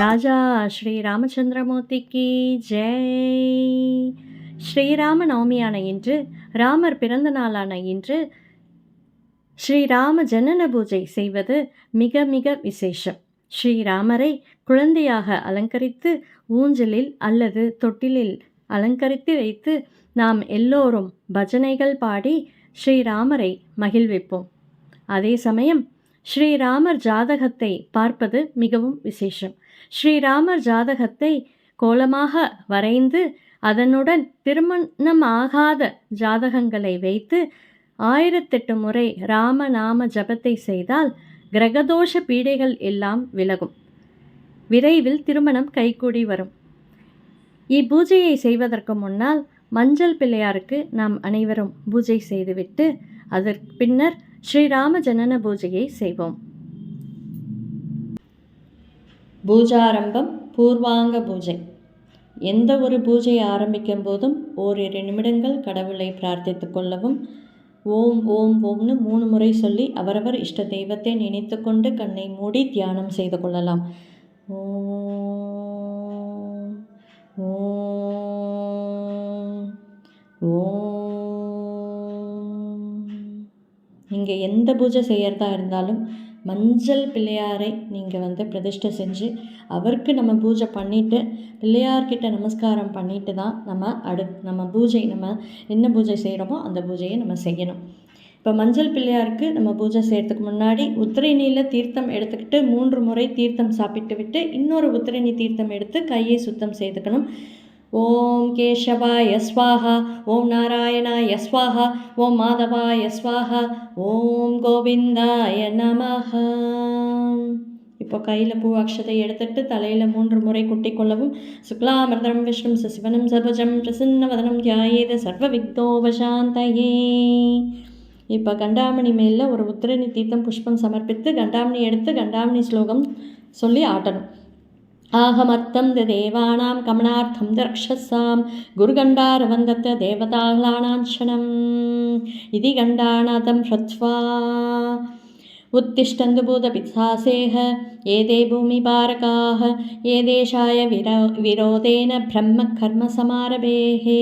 ராஜா ஸ்ரீ ராமச்சந்திரமூர்த்திக்கு ஜெய். ஸ்ரீராம நவமியான இன்று, ராமர் பிறந்த நாளான இன்று ஸ்ரீராம ஜனன பூஜை செய்வது மிக மிக விசேஷம். ஸ்ரீராமரை குழந்தையாக அலங்கரித்து ஊஞ்சலில் அல்லது தொட்டிலில் அலங்கரித்து வைத்து நாம் எல்லோரும் பஜனைகள் பாடி ஸ்ரீராமரை மகிழ்விப்போம். அதே சமயம் ஸ்ரீராமர் ஜாதகத்தை பார்ப்பது மிகவும் விசேஷம். ஸ்ரீராமர் ஜாதகத்தை கோலமாக வரைந்து அதனுடன் திருமணமாகாத ஜாதகங்களை வைத்து 1008 முறை ராமநாம ஜபத்தை செய்தால் கிரகதோஷ பீடைகள் எல்லாம் விலகும். விரைவில் திருமணம் கைகூடி வரும். இப்பூஜையை செய்வதற்கு முன்னால் மஞ்சள் பிள்ளையாருக்கு நாம் அனைவரும் பூஜை செய்துவிட்டு அதற்கு பின்னர் ஸ்ரீராம ஜனன பூஜையை செய்வோம். பூஜாரம்பம் பூர்வாங்க பூஜை. எந்த ஒரு பூஜையை ஆரம்பிக்கும் போதும் ஓரிரு நிமிடங்கள் கடவுளை பிரார்த்தித்து கொள்ளவும். ஓம் ஓம் ஓம்னு 3 முறை சொல்லி அவரவர் இஷ்ட தெய்வத்தை நினைத்து கொண்டு கண்ணை மூடி தியானம் செய்து கொள்ளலாம். ஓம் ஓம் ஓம். நீங்கள் எந்த பூஜை செய்கிறதா இருந்தாலும் மஞ்சள் பிள்ளையாரை நீங்கள் பிரதிஷ்டை செஞ்சு அவருக்கு நம்ம பூஜை பண்ணிவிட்டு பிள்ளையார்கிட்ட நமஸ்காரம் பண்ணிட்டு தான் நம்ம பூஜை நம்ம என்ன பூஜை செய்கிறோமோ அந்த பூஜையை நம்ம செய்யணும். இப்போ மஞ்சள் பிள்ளையாருக்கு நம்ம பூஜை செய்கிறதுக்கு முன்னாடி உத்திரணியில் தீர்த்தம் எடுத்துக்கிட்டு 3 முறை தீர்த்தம் சாப்பிட்டு விட்டு இன்னொரு உத்திரணி தீர்த்தம் எடுத்து கையை சுத்தம் செய்துக்கணும். ஓம் கேசவாய ஸ்வாஹா, ஓம் நாராயணாய ஸ்வாஹா, ஓம் மாதவாய ஸ்வாஹா, ஓம் கோவிந்தாய நமஹ. இப்போ கையில் பூ அக்ஷதை எடுத்துட்டு தலையில் 3 முறை குட்டி கொள்ளவும். சுக்லாமிரதம் விஷ்ணும் சசிவனம் சர்வஜம் பிரசன்னவதனம் தியாயேத சர்வ விக்னோபசாந்தயே. இப்போ கண்டாமணி மேலே ஒரு உத்திரணி தீர்த்தம் புஷ்பம் சமர்ப்பித்து கண்டாமணி எடுத்து கண்டாமணி ஸ்லோகம் சொல்லி ஆட்டணும். ஆகமர்த்தம் தேவானாம் கமனார்த்தம் ரக்ஷசாம் குருகண்டாரவந்தத்த தேவதாலானாஞ்சனம் இதி கண்டாநாதம் ஷத்வா உத்திஷ்டந்து பூதபிசாசேஹ ஏதே பூமிபாரகாஹ ஏதேஷாய விரோதேன பிரம்ம கர்ம சமாரபேஹே.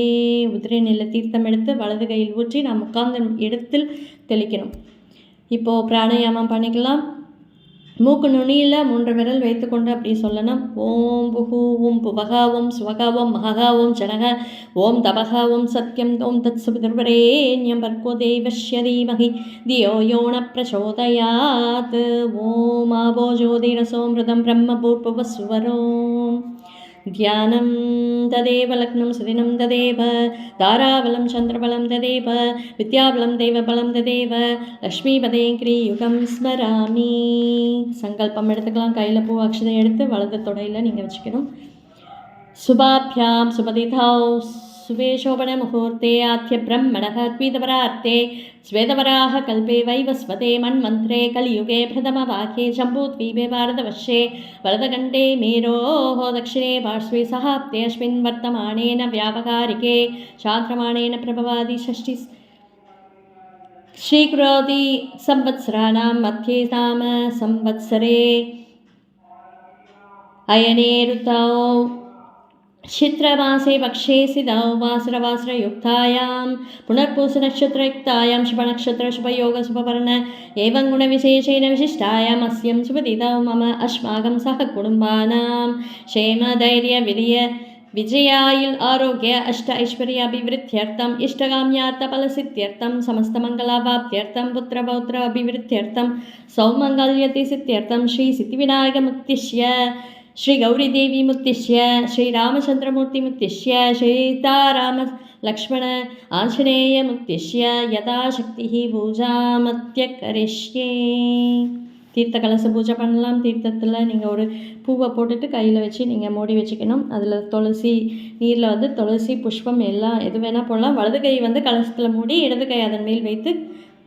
உதிரநில தீர்த்தம் எடுத்து வலது கையில் ஊற்றி நாம் உட்கார்ந்த இடத்தில் தெளிக்கணும். இப்போது பிராணாயாமம் பண்ணிக்கலாம். மூக்கு நுனியில் 3 விரல் வைத்துக்கொண்டு அப்படி சொல்லணும். ஓம் புகு ஓம் புவகா ஓம் சுவகா ஓம் மகா ஓம் ஜனக ஓம் தபகா ஓம் சத்யம் ஓம் தத் சுபிதர்வரேண்யம் பர்கோ தேவஸ்ய தீமஹி தியோ யோ ந பிரச்சோதயாத். ஓம் ஆபோ ஜோதிரசோமிருதம் பிரம்ம பூர்பவஸ்வரோம். தியானம் ததேவ லக்னம் சுதினம் ததேவ தாராபலம் சந்திரபலம் ததேவ வித்யாபலம் தெய்வபலம் ததேவ லக்ஷ்மிபதே கிரியுகம் ஸ்மராமி. சங்கல்பம் எடுத்துக்கலாம். கையில் பூ அக்ஷதை எடுத்து வலது தொடையில் நீங்கள் வச்சுக்கணும். சுபாபியாம் சுபதிதௌ சுபே சோபன முகூர்த்தே ஆத்ய பிரம்மணः த்வீதபரார்த்தே ஸ்வேதவராக கல்பே வைவஸ்வதே மன்வந்திரே கலியுகே பிரதம வாக்யே ஜம்பூத்வீபே பாரதவர்ஷே வரதகண்டே மேரோः தக்ஷிணே பார்ஸ்வே சஹாப்தே அஸ்மின் வர்த்தமானேன व्यावहारिके சாந்திரமானேன பிரபவாதி षष्ठी ஸ்ரீகுரோதி संवत्सराणां मध्ये नाम संवत्सरे अयने ऋतौ चित्रमासे पक्षे सिदौ वासरवासरयुक्तायां पुनर्पूसनक्षत्रयुक्तायां शुभनक्षत्रशुभयोगशुभवर्ण एवं गुणविशेषेण विशिष्टायाम् अस्यां शुभतिथौ मम अस्माकं सह कुटुम्बानां क्षेमधैर्यविजय विजयायुल आरोग्य अष्ट ऐश्वर्याभिवृद्ध्यर्थम इष्टकाम्यार्थफलसिद्ध्यर्थम समस्तमंगलावाप्त्यर्थम पुत्रपौत्र अभिवृद्ध्यर्थम सौमंगल्यतिसिद्ध्यर्थम श्री सिद्धिविनायकमुद्दिश्य श्री गौरीदेवी मुद्दिश्य श्री रामचंद्रमूर्ति मुद्दिश्य सीताराम लक्ष्मण आंजनेय मुद्दिश्य यथाशक्तिः पूजामत्य करिष्ये. தீர்த்த கலச பூஜை பண்ணலாம். தீர்த்தத்தில் நீங்கள் ஒரு பூவை போட்டுட்டு கையில் வச்சு நீங்கள் மூடி வச்சுக்கணும். அதில் துளசி நீரில் துளசி புஷ்பம் எல்லாம் எது வேணால் போடலாம். வலது கை கலசத்தில் மூடி இடது கை அதன் மேல் வைத்து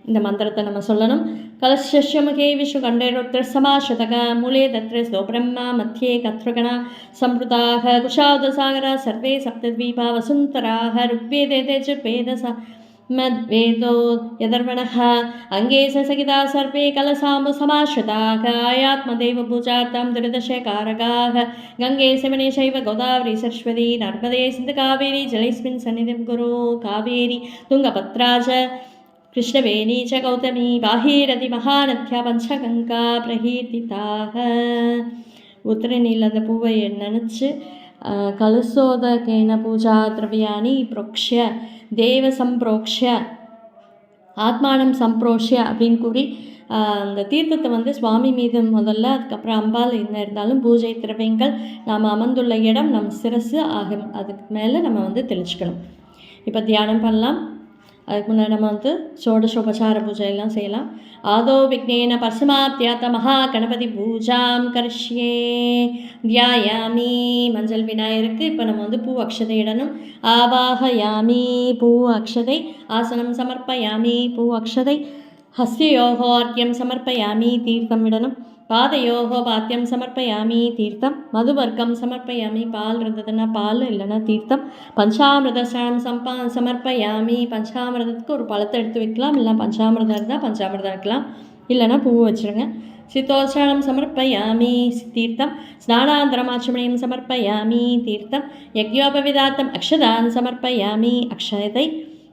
இந்த மந்திரத்தை நம்ம சொல்லணும். கலசமுகே விஷ்ணு கண்டேரோத்திர சமாஸ்ருதக மூலே தத்ர ஸ்தோ பிரம்மா மத்தியே கத்ருகணா சம்பிருதாக குஷாவத சாகரா சர்வே சப்தத்வீபா வசுந்தராக ருக்வேதே தேஜுர்வேத मद्वेदो यदर्वणः अङ्गे ससगिता सर्वे कलसाम्बुसमाश्रिताः आयात्मदेवपूजार्थं दुर्दशकारकाः गङ्गे सेवने शैव गोदावरी सरस्वती नर्मदे सिन्धुकावेरी जलेऽस्मिन् सन्निधिं कुरु कावेरी तुङ्गभद्रा च कृष्णवेणी च गौतमी बाहिरति महानद्या पञ्चगङ्गा प्रकीर्तिताः உத்திரநீல அந்த பூவை நினச்சி கலசோதகேன பூஜா திரவியாணி புரோக்ஷ்ய தேவ சம்பிரோக்ஷ்ய ஆத்மானம் சம்பிரோஷ்ய அப்படின்னு கூறி அந்த தீர்த்தத்தை வந்து சுவாமி மீது முதல்ல, அதுக்கப்புறம் அம்பாள் என்ன இருந்தாலும் பூஜை திரவியங்கள் நாம் அமர்ந்துள்ள இடம் நம் சிரசு ஆகும், அதுக்கு மேலே நம்ம வந்து தெளிச்சுக்கணும். இப்போ தியானம் பண்ணலாம். அதுக்கு முன்னாடி நம்ம வந்து ஷோடசோபசார பூஜையெல்லாம் செய்யலாம். ஆதோ விக்னேன பரசமாப்தியாத்த மகா கணபதி பூஜாம் கரிஷ்யே தியாயாமி. மஞ்சள் விநாயகருக்கு இப்போ நம்ம வந்து பூ அக்ஷதை இடணும். ஆவாஹயாமி பூ அக்ஷதை, ஆசனம் சமர்ப்பயாமி பூ அக்ஷதை, ஹஸ்தியோகோ அர்க்கியம் சமர்ப்பயாமி தீர்த்தம் விடணும். பாதையோகோ பாத்தியம் சமர்ப்பயாமி தீர்த்தம், மதுவர்க்கம் சமர்ப்பயாமி பால் இருந்ததுன்னா பால் இல்லைன்னா தீர்த்தம், பஞ்சாமிரத சமர்ப்பயாமி பஞ்சாமிரதத்துக்கு ஒரு பழத்தை எடுத்து வைக்கலாம், இல்லை பஞ்சாமிரதம் இருந்தால் பஞ்சாமிரதம் வைக்கலாம், இல்லைன்னா பூ வச்சுருங்க. சித்தோச்சாரணம் சமர்ப்பயாமி தீர்த்தம், ஸ்நானாந்தரமாச்சமணியம் சமர்ப்பயாமி தீர்த்தம், யக்ஞோபவிதாத்தம் அக்ஷதான் சமர்ப்பயாமி அக்ஷயத்தை,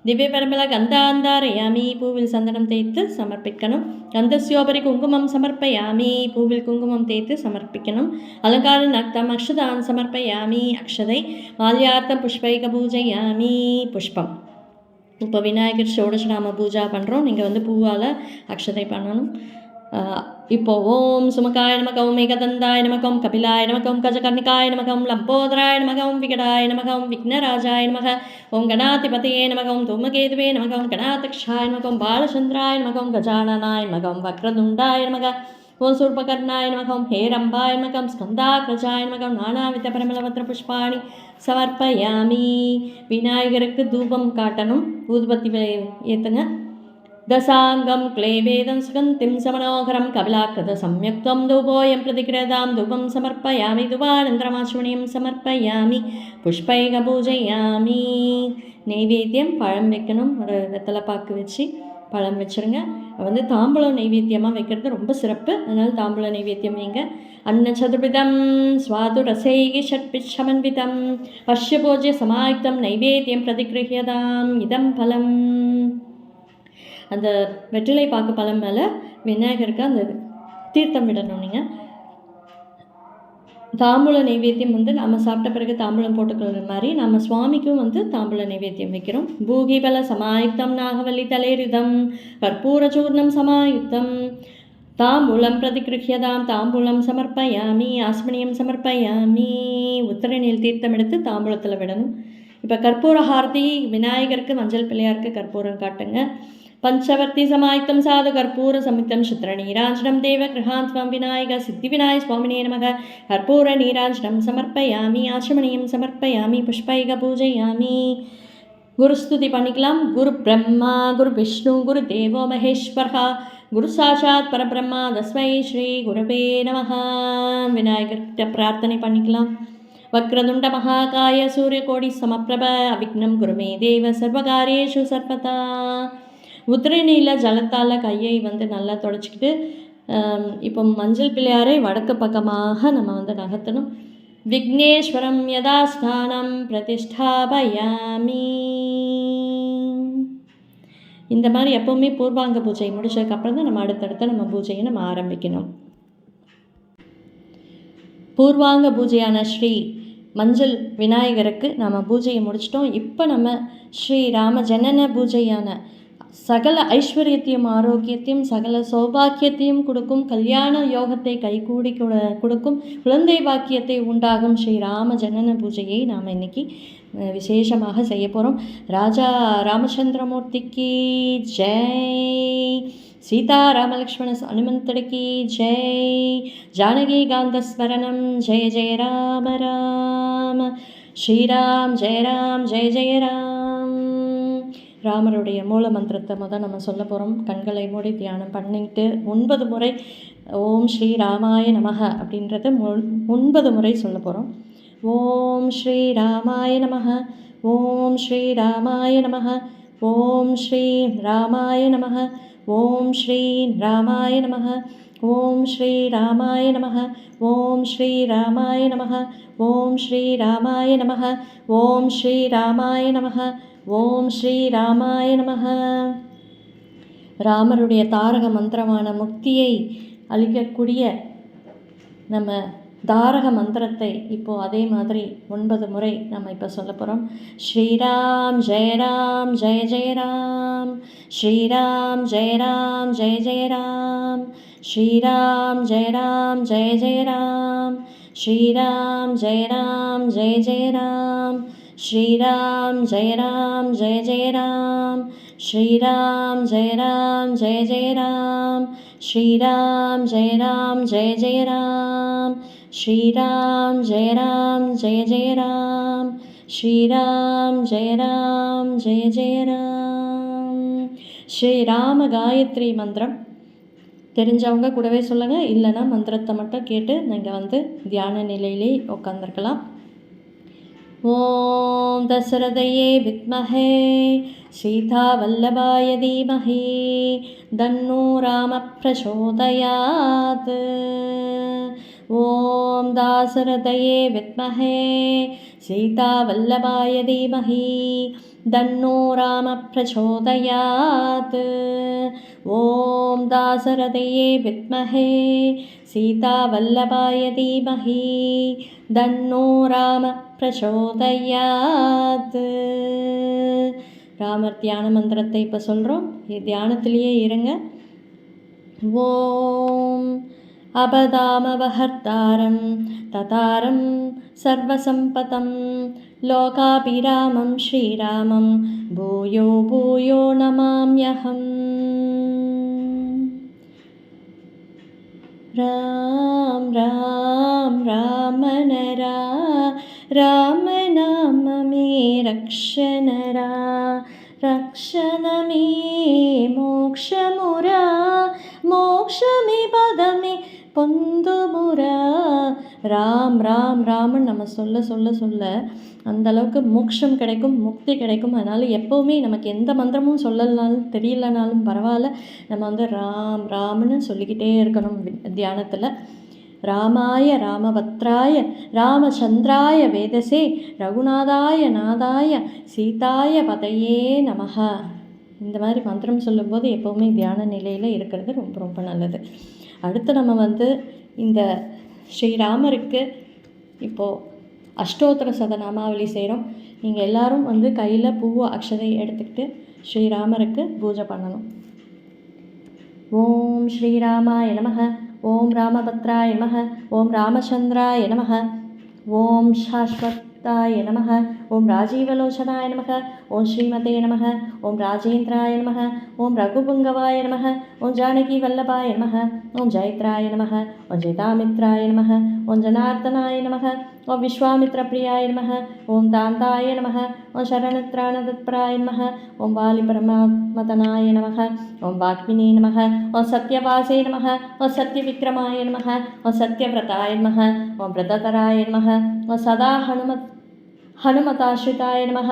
திவ்ய பரம்பல கந்தாந்தாரயாமி பூவில் சந்தனம் தேய்த்து சமர்ப்பிக்கணும். கந்தஸ்யோபரி குங்குமம் சமர்ப்பயாமி பூவில் குங்குமம் தேய்த்து சமர்ப்பிக்கணும். அலங்கார நக்தம் அக்ஷதான் சமர்ப்பயாமி அக்ஷதை, மால்யார்த்தம் புஷ்பைக பூஜையாமி புஷ்பம். இப்போ விநாயகர் ஷோடசநாம பூஜா பண்ணுறோம், நீங்கள் வந்து பூவால் அக்ஷதை பண்ணணும். இப்போ ஓம் சுமகாய நமகம், ஏகதந்தாய நமகம், கபிலாய நமகம், கஜகர்ணிகாய நமகம், லம்போதராய நமகம், விகடாய நமகம், விக்னராஜாய நமக, ஓம் கணாதிபதியே நமகம், தூமகேதுவே நமகம், கணாதக்ஷாய நமகம், பாலச்சந்திராய நமகம், கஜானனாய நமகம், வக்ரதுண்டாய நமக, ஓம் சூர்பகர்ணாய நமகம், ஹேரம்பாய நமகம், ஸ்கந்தாக்ரஜாய நமகம், நானாவித பரமலபத்ர புஷ்பாணி சமர்ப்பயாமி. விநாயகருக்கு தூபம் காட்டணும், ஊதுபத்தி ஏற்றுங்க. दशांगम क्लेवेदं सुगन्धिं समनोहरं कपिलाकृत सम्यक्त्वं धूपोऽयं प्रतिक्रियतां धूपं समर्पयामि धूपानन्तरमाचमनीयं समर्पयामि पुष्पैः पूजयामि. நெய்வேத்தியம் பழம் வைக்கணும், ஒரு வெத்தலைப்பாக்கு வச்சு பழம் வச்சுருங்க. வந்து தாம்பூலம் நெய்வேத்தியமாக வைக்கிறது ரொம்ப சிறப்பு, அதனால் தாம்பூல நெய்வேத்தியம் வைங்க. அன்னசதுர்விதம் ஸ்வாது ரசைகி ஷட்பிச்சமன்விதம் பஷ்யபோஜ்ய சமாயுக்தம் நைவேத்தியம் பிரதிகிருஹ்யதாம் இதம் பலம். அந்த வெற்றிலை பாக்கு பழம் மேலே விநாயகருக்கு அந்த தீர்த்தம் விடணும். நீங்கள் தாம்பூல நைவேத்தியம் வந்து நம்ம சாப்பிட்ட பிறகு தாம்பூலம் போட்டுக்கிற மாதிரி நம்ம சுவாமிக்கும் வந்து தாம்பூல நைவேத்தியம் வைக்கிறோம். பூகிபல சமாயுக்தம் நாகவல்லி தலைரிதம் கற்பூரச்சூர்ணம் சமாயுக்தம் தாம்பூலம் பிரதிகிருஹ்யதாம் தாம்பூலம் சமர்ப்பயாமி ஆஸ்மனியம் சமர்ப்பயாமி. உத்தரநீல் தீர்த்தம் எடுத்து தாம்பூலத்தில் விடணும். இப்போ கற்பூர ஹாரதி விநாயகருக்கு, மஞ்சள் பிள்ளையாருக்கு கற்பூரம் காட்டுங்க. पंचवर्ती समायुक्तं साधु कर्पूर संयुक्तं शुत्रनीराजनं देव गृहान्त्वं विनायक सिद्धिविनायक स्वामिने नमः. कर्पूरनीराजनं समर्पयामि आचमनीयं समर्पयामि पुष्पैः पूजयामि. गुरुस्तुति பண்ணிக்கலாம். குரு பிரம்மா குரு விஷ்ணு குரு தேவோ மகேஸ்வரः குரு சாட்சாத் பரபிரம்மா தஸ்மை ஸ்ரீ குருவே நமः. விநாயகர்கிட்ட பிரார்த்தனை பண்ணிக்கலாம். वक्रतुण्ड महाकाय सूर्यकोटि समप्रभ अविघ्नं कुरु मे देव सर्वकार्येषु सर्वदा. உத்திரநீல ஜலத்தால் கையை வந்து நல்லா தொடச்சிக்கிட்டு இப்போ மஞ்சள் பிள்ளையாரை வடக்கு பக்கமாக நம்ம வந்து நகர்த்தணும். விக்னேஸ்வரம் யதாஸ்தானம் பிரதிஷ்டாபயாமி. இந்த மாதிரி எப்போவுமே பூர்வாங்க பூஜை முடிச்சதுக்கப்புறம் தான் நம்ம அடுத்தடுத்த நம்ம பூஜையை நம்ம ஆரம்பிக்கணும். பூர்வாங்க பூஜையான ஸ்ரீ மஞ்சள் விநாயகருக்கு நம்ம பூஜையை முடிச்சிட்டோம். இப்போ நம்ம ஸ்ரீ ராம ஜனன பூஜையான சகல ஐஸ்வர்யத்தையும் ஆரோக்கியத்தையும் சகல சௌபாக்கியத்தையும் கொடுக்கும், கல்யாண யோகத்தை கைகூடி கொடுக்கும், குழந்தை பாக்கியத்தை உண்டாகும் ஸ்ரீ ராம ஜனன பூஜையை நாம் இன்னைக்கு விசேஷமாக செய்ய போகிறோம். ராஜா ராமச்சந்திரமூர்த்திக்கு ஜெய், சீதாராமலக்ஷ்மண அனுமந்தடிக்கு ஜெய், ஜானகி காந்த ஸ்மரணம் ஜெய ஜெய ராம ராம, ஸ்ரீராம் ஜெய ராம் ஜெய ஜெய ராம். ராமருடைய மூல மந்திரத்தை நம்ம சொல்ல போகிறோம். கண்களை மூடி தியானம் பண்ணிட்டு 9 முறை ஓம் ஸ்ரீ ராமாய நமக அப்படின்றது 9 முறை சொல்ல போகிறோம். ஓம் ஸ்ரீ ராமாய நமக, ஓம் ஸ்ரீ ராமாய நமக, ஓம் ஸ்ரீ ராமாய நமः. ஓம் ஸ்ரீ ராமாய நமः. ஓம் ஸ்ரீ ராமாய நமः. ஓம் ஸ்ரீ ராமாய நமः. ஓம் ஸ்ரீ ராமாய நமः. ஓம் ஸ்ரீ ராமாய நமः. ஓம் ஸ்ரீ ராமாய நமः. ராமருடைய தாரக மந்திரமான முக்தியை அளிக்கக்கூடிய நம்ம தாரக மந்திரத்தை இப்போது அதே மாதிரி 9 முறை நம்ம இப்போ சொல்ல போகிறோம். ஸ்ரீராம் ஜெய ராம் ஜெய ஜெய ராம். ஸ்ரீராம் ஜெய ராம் ஜெய ஜெய ராம். ஸ்ரீராம் ஜெய ராம் ஜெய ஜெய ராம். ஸ்ரீராம் ஜெய ராம் ஜெய ஜெய ராம். ஸ்ரீராம் ஜெய ராம் ஜெய ஜெய ராம். ஸ்ரீராம் ஜெய ராம் ஜெய ஜெய ராம். ஸ்ரீராம் ஜெய ராம் ஜெய ஜெய ராம். ஸ்ரீராம் ஜெய ராம் ஜெய ஜெய ராம். ஸ்ரீராம் ஜெய ராம் ஜெய ஜெய ராம். ஸ்ரீராம காயத்ரி மந்திரம் தெரிஞ்சவங்க கூடவே சொல்லுங்கள், இல்லைன்னா மந்திரத்தை மட்டும் கேட்டு நீங்கள் தியான நிலையிலே உட்காந்துருக்கலாம். ஓம் தசரதையே வித்மஹே சீதாவல்லபாய தீமஹி தன்னோ ராம பிரசோதயாத். ஓம் தாசரதையே வித்மஹே சீதாவல்லபாய தீமஹி தன்னோ ராம பிரசோதயாத். ஓம் தாசரதையே வித்மஹே சீதாவல்லபாய தீமஹி தன்னோ ராம பிரசோதயாத். ராமர் தியான மந்திரத்தை இப்போ சொல்கிறோம். தியானத்திலேயே இருங்க. ஓம் அபதாமவஹர்த்தாரம் ததாரம் சர்வசம்பதம் லோகாபிராமம் ஸ்ரீராமம் பூயோ பூயோ நமாம்யஹம். ராம் ராம் ராமனரா ராம நாம மே ரக்ஷணரா ரக்ஷணமே மோக்ஷமுரா மோக்ஷமே பதமே பொந்துமுரா. ராம் ராம் ராமன் நம்ம சொல்ல சொல்ல சொல்ல அந்தளவுக்கு மோட்சம் கிடைக்கும், முக்தி கிடைக்கும். அதனால் எப்போவுமே நமக்கு எந்த மந்திரமும் சொல்லலனாலும் தெரியலனாலும் பரவாயில்ல, நம்ம ராம் ராம்னு சொல்லிக்கிட்டே இருக்கணும் தியானத்தில். ராமாய ராமபத்ராய ராமச்சந்திராய வேதசே ரகுநாதாய நாதாய சீதாய பதையே நமஹ. இந்த மாதிரி மந்திரம் சொல்லும்போது எப்போவுமே தியான நிலையில் இருக்கிறது ரொம்ப ரொம்ப நல்லது. அடுத்து நம்ம இந்த ஸ்ரீராமருக்கு இப்போது அஷ்டோத்திர சதநாமாவளி செய்கிறோம். நீங்கள் எல்லோரும் கையில் பூவு அக்ஷதை எடுத்துக்கிட்டு ஸ்ரீராமருக்கு பூஜை பண்ணணும். ஓம் ஸ்ரீராமாய நமஹ. ஓம் ராமபத்ராய நமஹ. ஓம் ராமச்சந்திராய நமஹ. ஓம் சாஸ்வதாய நமஹ. ஓம் ராஜீவலோச்சனாய நமஹ. ஓம் ஸ்ரீமதே நமஹ. ஓம் ராஜேந்திராய நமஹ. ஓம் ரகுபுங்கவாய நமஹ. ஓம் ஜானகி வல்லபாய நமஹ. ஓம் ஜெயத்ராய நமஹ. ஓம் ஜெயதாமித்ராய நமஹ. ஓம் ஜனார்தனாய நமஹ. ஓம் விஸ்வாமித்ரப்பிரியாய நமஹ. ஓம் தாந்தாய நமஹ. ஓம் சரணத்ராணதத்பராய நமஹ. ஓம் வாலிபரமாத்மதனாய நமஹ. ஓம் வாக்மினே நமஹ. ஓம் சத்யவாசே நமஹ. ஓம் சத்யவிக்ரமாய நமஹ. ஓம் சத்யவிரதாய நமஹ. ஓம் விரததராய நமஹ. ஓம் சதா ஹனுமதாஸ்ரிதாய நமஹ.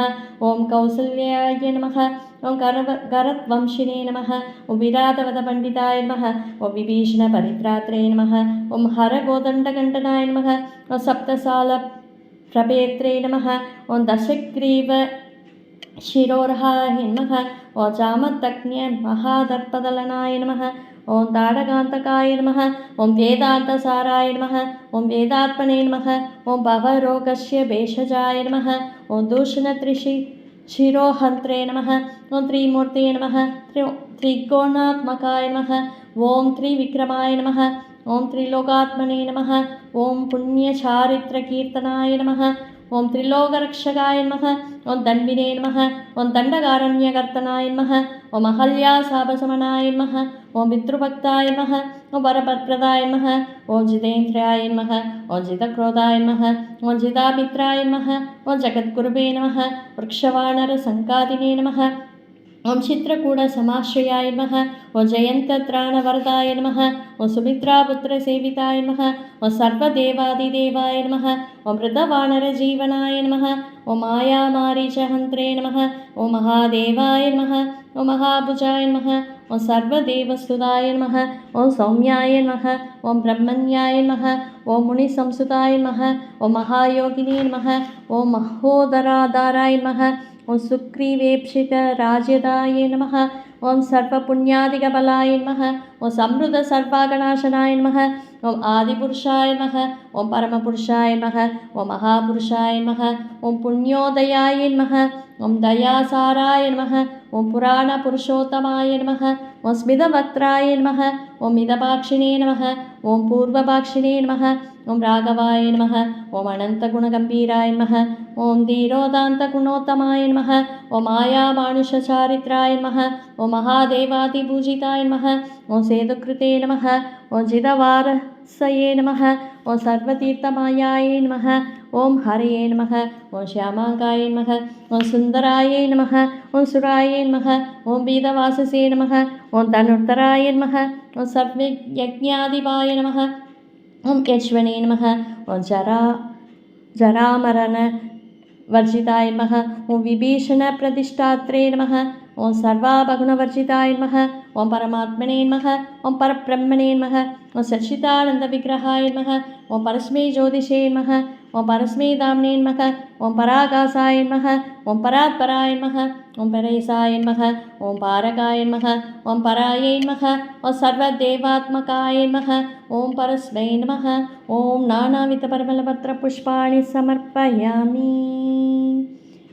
ஓம் கௌசல்யாய நமஹ. ஓம் கரத்வம்சினே நமஹ. ஓம் விராதவத பண்டிதாய நமஹ. ஓம் விபீஷண பரித்ராத்ரே நமஹ. ஓம் ஹரகோதண்டகண்டனாய நமஹ. ஓம் சப்தசால பிரபேத்ரே நமஹ. ஓம் தசக்ரீவ शिरोर्हाय नमः. ओं जामदग्न्य महादर्पदलनाय नमः. ओं ताडकान्तकाय नमः. ओं वेदान्तसाराय नमः. ओं वेदात्मने नमः. ओं भवरोगस्य भेषजाय नमः. ओं दूषणत्रिशिरोहन्त्रे नमः. ओं त्रिमूर्तये नमः. त्रिकोणात्मकाय नमः. ओं त्रिविक्रमाय नमः. ओं त्रिलोकात्मने नमः. ओं पुण्यचारित्रकीर्तनाय नमः. ओं त्रिलोकरक्षकाय नमः. ओं दण्डिने नमः. ओं दण्डकारण्यकर्तनाय नमः. ओं अहल्यासापशमनाय नमः. ओं पितृभक्ताय नमः. ओं वरप्रदाय नमः. ओं जितेन्द्राय नमः. ओं जितक्रोधाय नमः. ओं जितामित्राय नमः. ओं जगद्गुरुवे नमः. वृक्षवानरसङ्कादिने नमः. ओं चित्रकूटसमाश्रयाय नमः। ओं जयन्तत्राणवरदाय नमः। ओं सुमित्रापुत्रसेविताय नमः। ओं सर्वदेवादिदेवाय नमः। ओं मृतवानरजीवनाय नमः। ओं मायामारीचहन्त्रे नमः। ओं महादेवाय नमः। ओं महाभुजाय नमः। ओं सर्वदेवस्तुताय नमः। ओं सौम्याय नमः। ओं ब्रह्मण्याय नमः। ओं मुनिसंसुताय नमः। ओं महायोगिने नमः। ओं महोदराधाराय नमः। ओं सुग्रीवेप्सितराज्यदाय नमः। ओं सर्वपुण्यादिकबलाय नमः। ओं समृद्धसर्वागणाशनाय नमः। ओं आदिपुरुषाय नमः। ओं परमपुरुषाय नमः। ओं महापुरुषाय नमः। ओं पुण्योदयाय नमः। ओं दयासाराय नमः। ओं पुराणपुरुषोत्तमाय नमः। ओं स्मितवक्त्राय नमः। ओं मितभाक्षिणे नमः। ओं पूर्वभाक्षिणे नमः। ओं राघवाय नमः। ओं अनन्तगुणगम्भीराय नमः। ओं धीरोदान्तगुणोत्तमाय नमः। ओं मायामानुषचारित्राय नमः। ओं महादेवादिपूजिताय नमः। ओं सेतुकृते नमः। ओं जितवारसये नमः। ओं सर्वतीर्थमायाय नमः। ओं हरये नमः। ओं श्यामाङ्गाय नमः। ओं सुन्दराय नमः। ओं सुराय नमः। ओं वेदवाससे नमः। ओं धनुर्धराय नमः। ओं सर्वयज्ञाधिपाय नमः। ओं यज्वने नमः। ओं जरामरणवर्जिताय नमः। ओं विभीषणप्रतिष्ठात्रे नमः। ओं सर्वाभगुणवर्जिताय नमः। ओं परमात्मने नमः। ओं परब्रह्मणे नमः। ओं सच्चिदानन्दविग्रहाय नमः। ओं परस्मै ज्योतिषे नमः। ओं परस्मै धाम्ने नमः। ओं पराकाशाय नमः। ओं परात्पराय नमः। ओं परेशाय नमः। ओं पारकाय नमः। ओं परायै नमः। ओं सर्वदेवात्मकाय नमः। ओं परस्मै नमः। ओं नानाविधपरिमलपत्रपुष्पाणि समर्पयामि।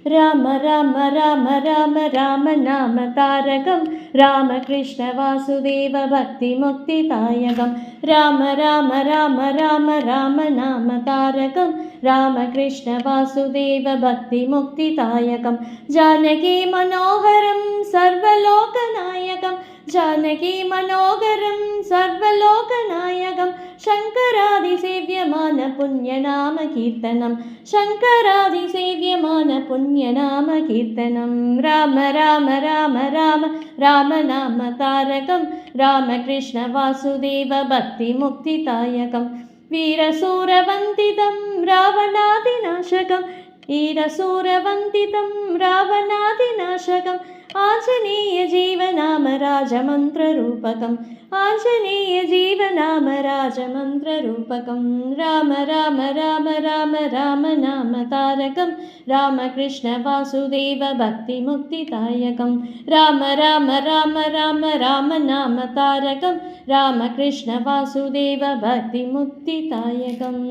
राम राम राम राम राम नाम तारकं रामकृष्णवासुदेव भक्तिमुक्तिदायकं राम राम राम राम राम नाम तारकं रामकृष्णवासुदेव भक्तिमुक्तिदायकं जानकी मनोहरं सर्वलोकनायकं जानकी मनोहरं सर्वलोकनायकं शङ्करादिसेव्यमान पुण्यनाम कीर्तनं शङ्करादिसेव्यमान पुण्यनाम कीर्तनं राम राम राम राम राम नाम तारकं रामकृष्णवासुदेव भक्तिमुक्तिदायकं वीरसूरवन्दितं रावणादिनाशकं वीरसूरवन्दितं रावणादिनाशकम् आञ्जनेयजीवनाम राजमन्त्ररूपकम् आञ्जनेयजीवनाम राजमन्त्ररूपकं राम राम राम राम राम नाम तारकं रामकृष्णवासुदेव भक्तिमुक्तिदायकं राम राम राम राम राम नाम तारकं रामकृष्णवासुदेव भक्तिमुक्तिदायकम्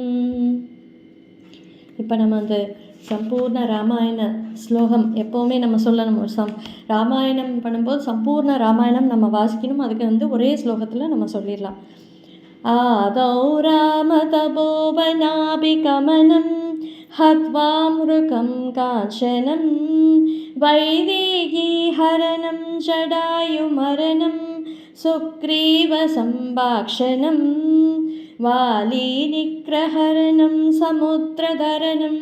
இப்போ நம்ம அந்த சம்பூர்ண ராமாயண ஸ்லோகம் எப்போவுமே நம்ம சொல்லணும். ராமாயணம் பண்ணும்போது சம்பூர்ண ராமாயணம் நம்ம வாசிக்கணும். அதுக்கு ஒரே ஸ்லோகத்தில் நம்ம சொல்லிடலாம். ஆதௌ ராம தபோவனாபிகமனம் ஹத்வா மிருகம் காஞ்சனம் வைதேகி ஹரணம் ஜடாயுமரணம் சுக்ரீவ சம்பாஷணம் वालीनिग्रहरणं समुद्रधरणं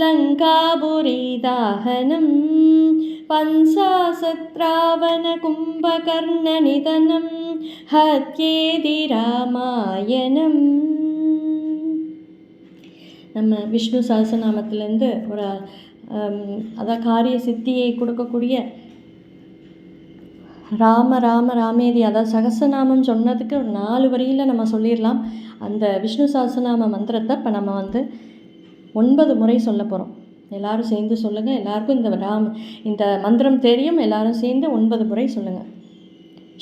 लङ्कापुरीदाहनं पंसासत्रावणकुम्भकर्णनिधनं हत्येति ராமாயணம். நம்ம விஷ்ணு சஹஸ்ரநாமத்திலேருந்து ஒரு அதான் காரிய சித்தியை கொடுக்கக்கூடிய ராம ராம ராமேதி, அதாவது சகஸ்ரநாமம் சொன்னதுக்கு ஒரு 4 வரியில் நம்ம சொல்லிடலாம். அந்த விஷ்ணு சஹஸ்ரநாம மந்திரத்தை இப்போ நம்ம 9 முறை சொல்ல போகிறோம். எல்லோரும் சேர்ந்து சொல்லுங்கள். எல்லாருக்கும் இந்த மந்திரம் தெரியும். எல்லோரும் சேர்ந்து 9 முறை சொல்லுங்கள்.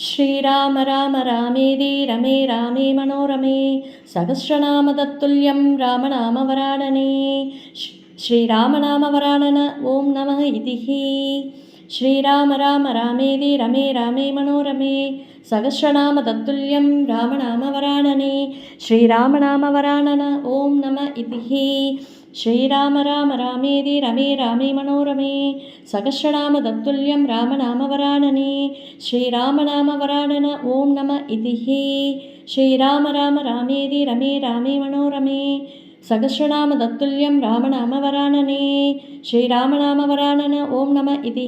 ஸ்ரீராம ராம ராமேதி ரமே ராமே மனோரமே சகஸ்ரநாம தத்துல்யம் ராமநாமவராணனே ஸ்ரீராமநாமவராணன ஓம் நம இதிஹி श्रीराम राम रामेति रमे रामे मनोरमे सहस्रनाम तत्तुल्यं रामनामवरानने श्रीरामनामवरानन ओं नमः इति श्रीराम राम रामेति रमे रामे मनोरमे सहस्रनाम तत्तुल्यं रामनामवरानने श्रीरामनामवरानन ओं नमः इति श्रीराम राम रामेति रमे रामे मनोरमे सहस्रनाम तत्तुल्यं रामनामवरानने श्रीरामनामवरानन ओं नमः इति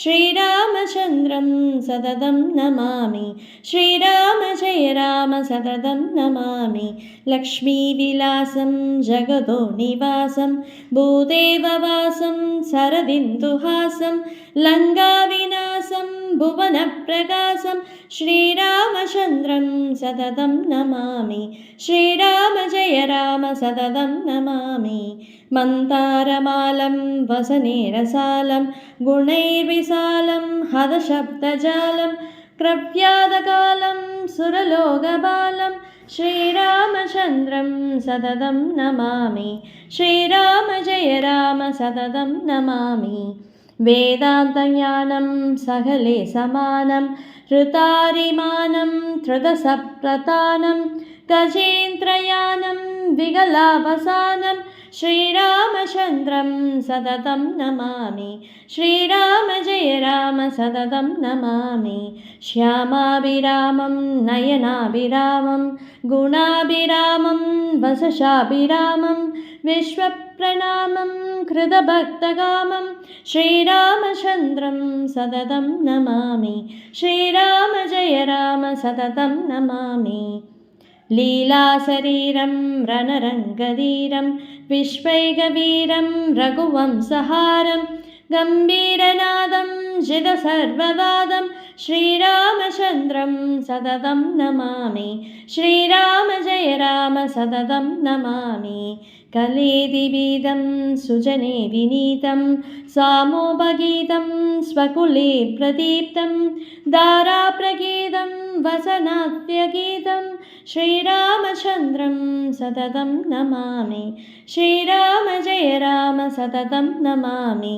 श्रीरामचन्द्रं सततं नमामि श्रीराम जय राम सततं नमामि लक्ष्मीविलासं जगतो निवासं भूदेववासं सरदिन्दुहासं लङ्काविनाशं भुवनप्रकाशं श्रीरामचन्द्रं सततं नमामि श्रीराम जय राम सततं नमामि मन्तारमालं वसनेरसालं गुणैर्विशालं हदशब्दजालं क्रव्यादकालं सुरलोकबालं श्रीरामचन्द्रं सततं नमामि श्रीराम जय राम सततं नमामि वेदान्तज्ञानं सकले समानं ऋतारिमानं धृतसप्रतानं गजेन्द्रयानं विकलावसानं श्रीरामचन्द्रं सततं नमामि श्रीराम जय राम सततं नमामि श्यामाभिरामं नयनाभिरामं गुणाभिरामं वसशाभिरामं विश्वप्रणामं कृतभक्तकामं श्रीरामचन्द्रं सततं नमामि श्रीराम जय राम सततं नमामि लीलाशरीरं रणरङ्गधीरं विश्वैकवीरं रघुवंशहारं गम्भीरनादं जितसर्ववादं श्रीरामचन्द्रं सततं नमामि श्रीराम जय राम सततं नमामि कलेदिवीदं सुजने विनीतं सामोपगीतं स्वकुले प्रदीप्तं दाराप्रगीतं वसनात्यगीतं श्रीरामचन्द्रं सततं नमामि श्रीराम जय राम सततं नमामि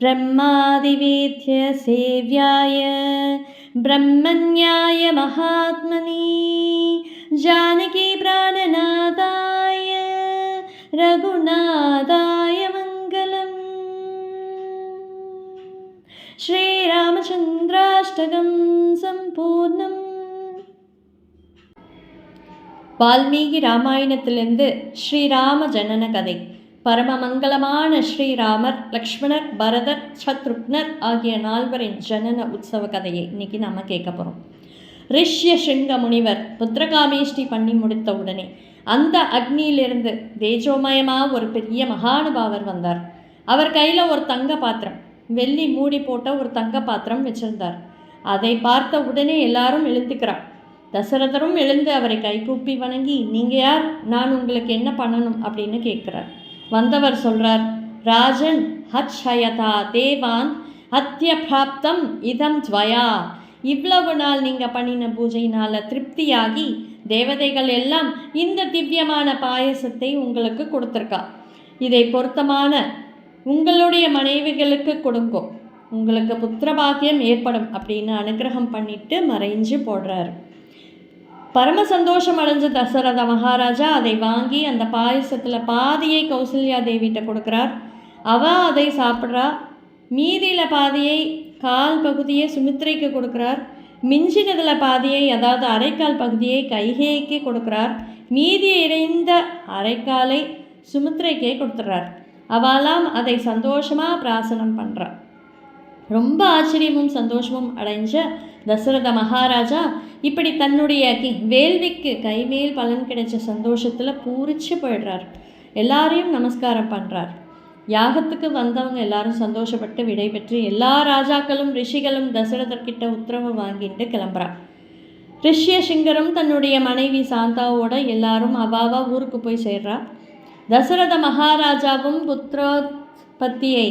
ब्रह्मादिवेद्य सेव्याय ब्रह्मण्याय महात्मने जानकी प्राणनाथाय रघुनाथाय मङ्गलम् श्रीरामचन्द्राष्टकं सम्पूर्णम् வால்மீகி ராமாயணத்திலிருந்து ஸ்ரீராம ஜனன கதை. பரமமங்கலமான ஸ்ரீராமர், லக்ஷ்மணர், பரதர், சத்ருக்னர் ஆகிய 4வரின் ஜனன உற்சவ கதையை இன்னைக்கு நாம் கேட்க போகிறோம். ரிஷ்யசிங்க முனிவர் புத்திரகாமேஷ்டி பண்ணி முடித்த உடனே அந்த அக்னியிலிருந்து தேஜோமயமாக ஒரு பெரிய மகானுபாவர் வந்தார். அவர் கையில் ஒரு தங்க பாத்திரம், வெள்ளி மூடி போட்ட ஒரு தங்க பாத்திரம் வச்சிருந்தார். அதை பார்த்த உடனே எல்லாரும் எழுந்துக்கிறார். தசரதரும் எழுந்து அவரை கைகூப்பி வணங்கி, நீங்கள் யார், நான் உங்களுக்கு என்ன பண்ணணும் அப்படின்னு கேட்குறார். வந்தவர் சொல்கிறார், ராஜன் ஹத்ஷயதா தேவான் ஹத்ய பிராப்தம் இதம் துவயா. இவ்வளவு நாள் நீங்கள் பண்ணின பூஜையினால் திருப்தியாகி தேவதைகள் எல்லாம் இந்த திவ்யமான பாயசத்தை உங்களுக்கு கொடுத்துருக்கா. இதை பொருத்தமான உங்களுடைய மனைவிகளுக்கு கொடுங்கோ, உங்களுக்கு புத்திரபாக்கியம் ஏற்படும் அப்படின்னு அனுகிரகம் பண்ணிட்டு மறைஞ்சு போடுறாரு. பரம சந்தோஷம் அடைஞ்ச தசரத மகாராஜா அதை வாங்கி அந்த பாயசத்தில் பாதியை கௌசல்யா தேவிகிட்ட கொடுக்குறார். அவள் அதை சாப்பிட்றா. மீதியில் பாதியை, கால் பகுதியை சுமித்ரைக்கு கொடுக்குறார். மிஞ்சினதில் பாதியை, அதாவது அரைக்கால் பகுதியை கைகேயிக்கு கொடுக்குறார். மீதி இறைந்த அரைக்காலை சுமித்ரைக்கே கொடுத்துட்றார். அவளாம் அதை சந்தோஷமாக பிராசனம் பண்ணுறார். ரொம்ப ஆச்சரியமும் சந்தோஷமும் அடைஞ்ச தசரத மகாராஜா இப்படி தன்னுடைய வேள்விக்கு கைமேல் பலன் கிடைச்ச சந்தோஷத்தில் பூரிச்சு போயிடுறார். எல்லாரையும் நமஸ்காரம் பண்ணுறார். யாகத்துக்கு வந்தவங்க எல்லாரும் சந்தோஷப்பட்டு விடை பெற்று எல்லா ராஜாக்களும் ரிஷிகளும் தசரதர்கிட்ட உத்தரவு வாங்கிட்டு கிளம்புறார். ரிஷ்யசிங்கரும் தன்னுடைய மனைவி சாந்தாவோட எல்லாரும் அவாவா ஊருக்கு போய் சேர்றார். தசரத மகாராஜாவும் புத்திரோத்பத்தியை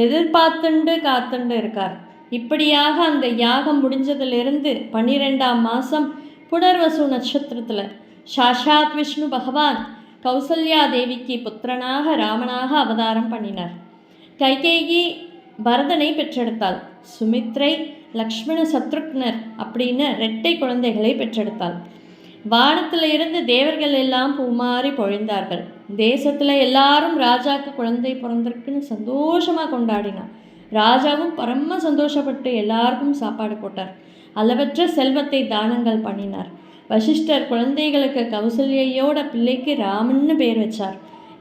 எதிர்பார்த்துண்டு காத்துண்டு இருக்கார். இப்படியாக அந்த யாகம் முடிஞ்சதிலிருந்து 12ஆம் மாதம் புனர்வசு நட்சத்திரத்தில் சாஷாத் விஷ்ணு பகவான் கௌசல்யா தேவிக்கு புத்திரனாக ராமனாக அவதாரம் பண்ணினார். கைகேயி பரதனை பெற்றெடுத்தாள். சுமித்ரை லக்ஷ்மண சத்ருக்னர் அப்படின்னு 2 குழந்தைகளை பெற்றெடுத்தாள். வானத்தில் இருந்து தேவர்கள் எல்லாம் பூமாறி பொழிந்தார்கள். தேசத்தில் எல்லாரும் ராஜாவுக்கு குழந்தை பிறந்திருக்குன்னு சந்தோஷமாக கொண்டாடினார். ராஜாவும் பரம சந்தோஷப்பட்டு எல்லாருக்கும் சாப்பாடு போட்டார். அளவற்ற செல்வத்தை தானங்கள் பண்ணினார். வசிஷ்டர் குழந்தைகளுக்கு கௌசல்யோட பிள்ளைக்கு ராமன்னு பேர் வச்சார்.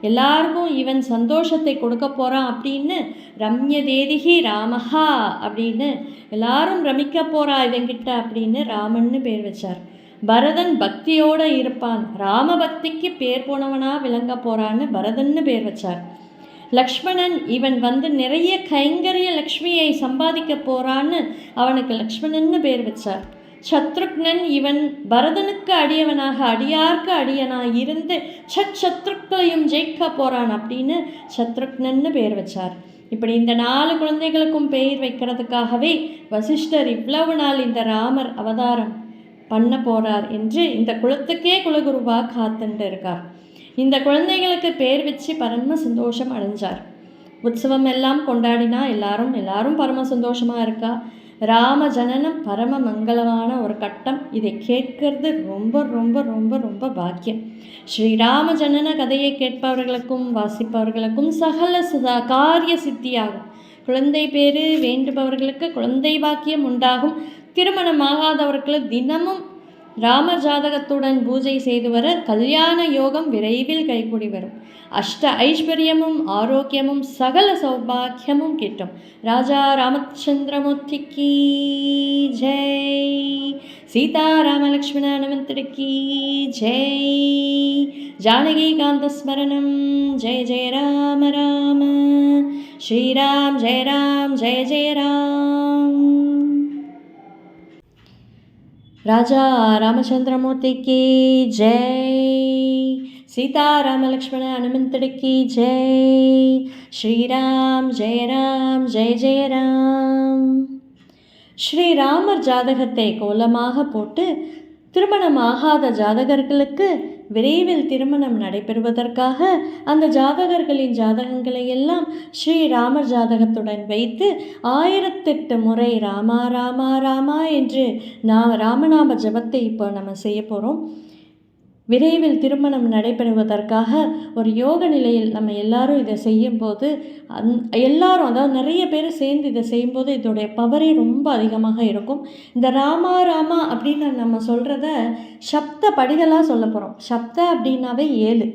எல்லாருக்கும் இவன் சந்தோஷத்தை கொடுக்க போகிறான் அப்படின்னு ரம்ய தேதிகி ராமஹா அப்படின்னு எல்லாரும் ரமிக்க போகிறா இவங்கிட்ட அப்படின்னு ராமன்னு பேர் வச்சார். பரதன் பக்தியோடு இருப்பான், ராமபக்திக்கு பேர் போனவனாக விளங்க போகிறான்னு பரதன்னு பேர் வச்சார். லக்ஷ்மணன் இவன் நிறைய கைங்கரிய லக்ஷ்மியை சம்பாதிக்க போகிறான்னு அவனுக்கு லக்ஷ்மணன்னு பேர் வச்சார். சத்ருக்னன் இவன் பரதனுக்கு அடியவனாக அடியார்க்கு அடியனாக இருந்து சத்ருக்களையும் ஜெயிக்க போகிறான் அப்படின்னு சத்ருக்னன்னு பேர் வச்சார். இப்படி இந்த 4 குழந்தைகளுக்கும் பெயர் வைக்கிறதுக்காகவே வசிஷ்டர் இவ்வளவு நாள் இந்த ராமர் அவதாரம் பண்ண போகிறார் என்று இந்த குலத்துக்கே குலகுருவாக காத்துட்டு இருக்கார். இந்த குழந்தைகளுக்கு பேர் வச்சு பரம சந்தோஷம் அடைஞ்சார். உற்சவம் எல்லாம் கொண்டாடினா எல்லாரும் பரம சந்தோஷமாக இருக்கா. ராம ஜனனம் பரம மங்களமான ஒரு கட்டம். இதை கேட்கறது ரொம்ப ரொம்ப ரொம்ப ரொம்ப பாக்கியம். ஸ்ரீராம ஜனன கதையை கேட்பவர்களுக்கும் வாசிப்பவர்களுக்கும் சகல காரிய சித்தியாகும். குழந்தை பேரு வேண்டுபவர்களுக்கு குழந்தை பாக்கியம் உண்டாகும். திருமணமாகாதவர்களுக்கு தினமும் ராம ஜாதகத்துடன் பூஜை செய்து வர கல்யாண யோகம் விரைவில் கைகூடி வரும். அஷ்ட ஐஸ்வர்யமும் ஆரோக்கியமும் சகல சௌபாக்கியமும் கிட்டும். ராஜா ராமச்சந்திரமூர்த்திக்கு ஜெய். சீதாராமலக்ஷ்மண ஹனுமந்தருக்கு ஜெய். ஜானகீகாந்த ஸ்மரணம். ஜெய ஜெய ராம ராம. ஸ்ரீராம் ஜெய ராம் ஜெய ஜெய ராம். ராஜா ராமச்சந்திரமூர்த்திக்கு ஜெய். சீதாராமலக்ஷ்மண ஹனுமந்தருக்கு ஜெய். ஸ்ரீராம் ஜெய ராம் ஜெய ஜெய ராம். ஸ்ரீராமர் ஜாதகத்தை கோலமாக போட்டு திருமணமாகாத ஜாதகர்களுக்கு விரைவில் திருமணம் நடைபெறுவதற்காக அந்த ஜாதகர்களின் ஜாதகங்களை எல்லாம் ஸ்ரீராமர் ஜாதகத்துடன் வைத்து 1008 முறை ராமா ராமா ராமா என்று ராமநாம ஜபத்தை இப்போ நம்ம செய்ய போகிறோம். விரைவில் திருமணம் நடைபெறுவதற்காக ஒரு யோக நிலையில் நம்ம எல்லாரும் இதை செய்யும்போது எல்லாரும் அதாவது நிறைய பேர் சேர்ந்து இதை செய்யும்போது இதோடைய பவரே ரொம்ப அதிகமாக இருக்கும். இந்த ராமா ராமா அப்படின்னு நம்ம சொல்கிறத சப்த படிகளாக சொல்ல போகிறோம். சப்த அப்படின்னாவே 7.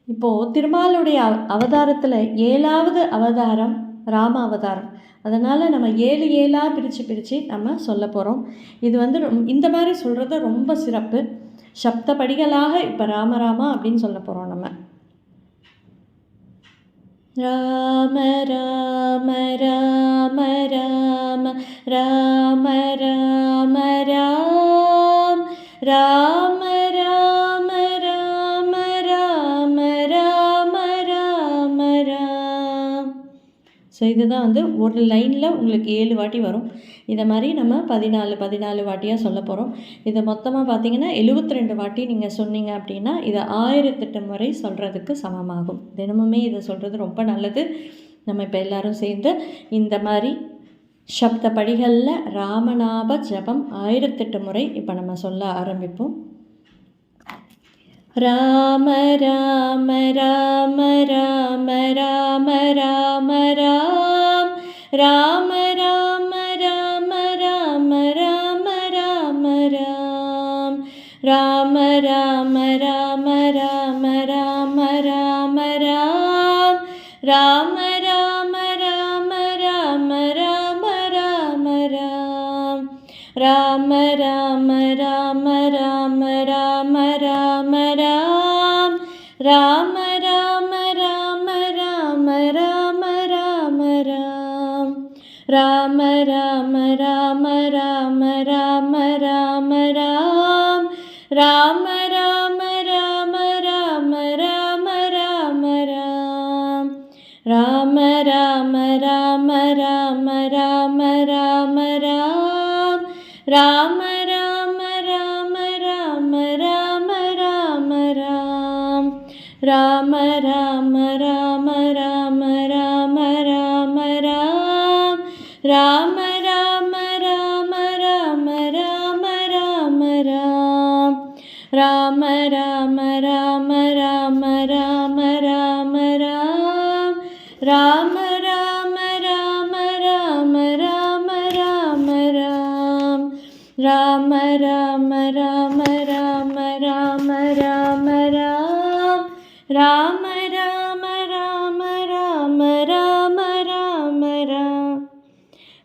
இப்போது திருமாலுடைய அவதாரத்தில் 7வது அவதாரம் ராம அவதாரம். அதனால் நம்ம 7 பிரித்து நம்ம சொல்ல போகிறோம். இது இந்த மாதிரி சொல்கிறது ரொம்ப சிறப்பு. சப்த படிகளாக இப்போ ராமராமா அப்படின்னு சொல்ல போகிறோம் நம்ம. ராம ராம ராம ராம ராம ராம ராம். ராம ராம ராம ராம ராம ராம ராம். ஸோ இதுதான் ஒரு லைனில் உங்களுக்கு 7 வாட்டி வரும். இதை மாதிரி நம்ம 14 வாட்டியாக சொல்ல போகிறோம். இதை மொத்தமாக பார்த்திங்கன்னா 72 வாட்டி நீங்கள் சொன்னீங்க அப்படின்னா இதை 1008 முறை சொல்கிறதுக்கு சமமாகும். தினமுமே இதை சொல்கிறது ரொம்ப நல்லது. நம்ம இப்போ எல்லோரும் சேர்ந்து இந்த மாதிரி சப்த படிகளில் ராமநாம ஜபம் 1008 முறை இப்போ நம்ம சொல்ல ஆரம்பிப்போம். ராம ராம ராம ராம ராம ராம ராம். ராம ராம ராம ராம ராம ராம ராம். ராம ராம ராம ராம ராம ராம ராம். ராம ராம ராம ராம ராம ராம ராம். ராம ராம ராம ராம ராம ராம ராம். ராம ராம ராம ராம ராம ராம ராம். ராம ராம ராம ராம ராம ராம ராம். ராம ராம ராம ராம ராம ராம ராம். ராம ராம ராம ராம ராம ராம ராம். ராம ராம ராம ராம ராம ராம ராம். ராம ராம ராம ராம ராம ராம ராம். ராம ராம ராம ராம ராம ராம ராம். ராம ராம ராம ராம ராம ராம ராம். ராம ராம ராம ராம ராம ராம ராம். ராம ராம ராம ராம ராம ராம ராம். ராம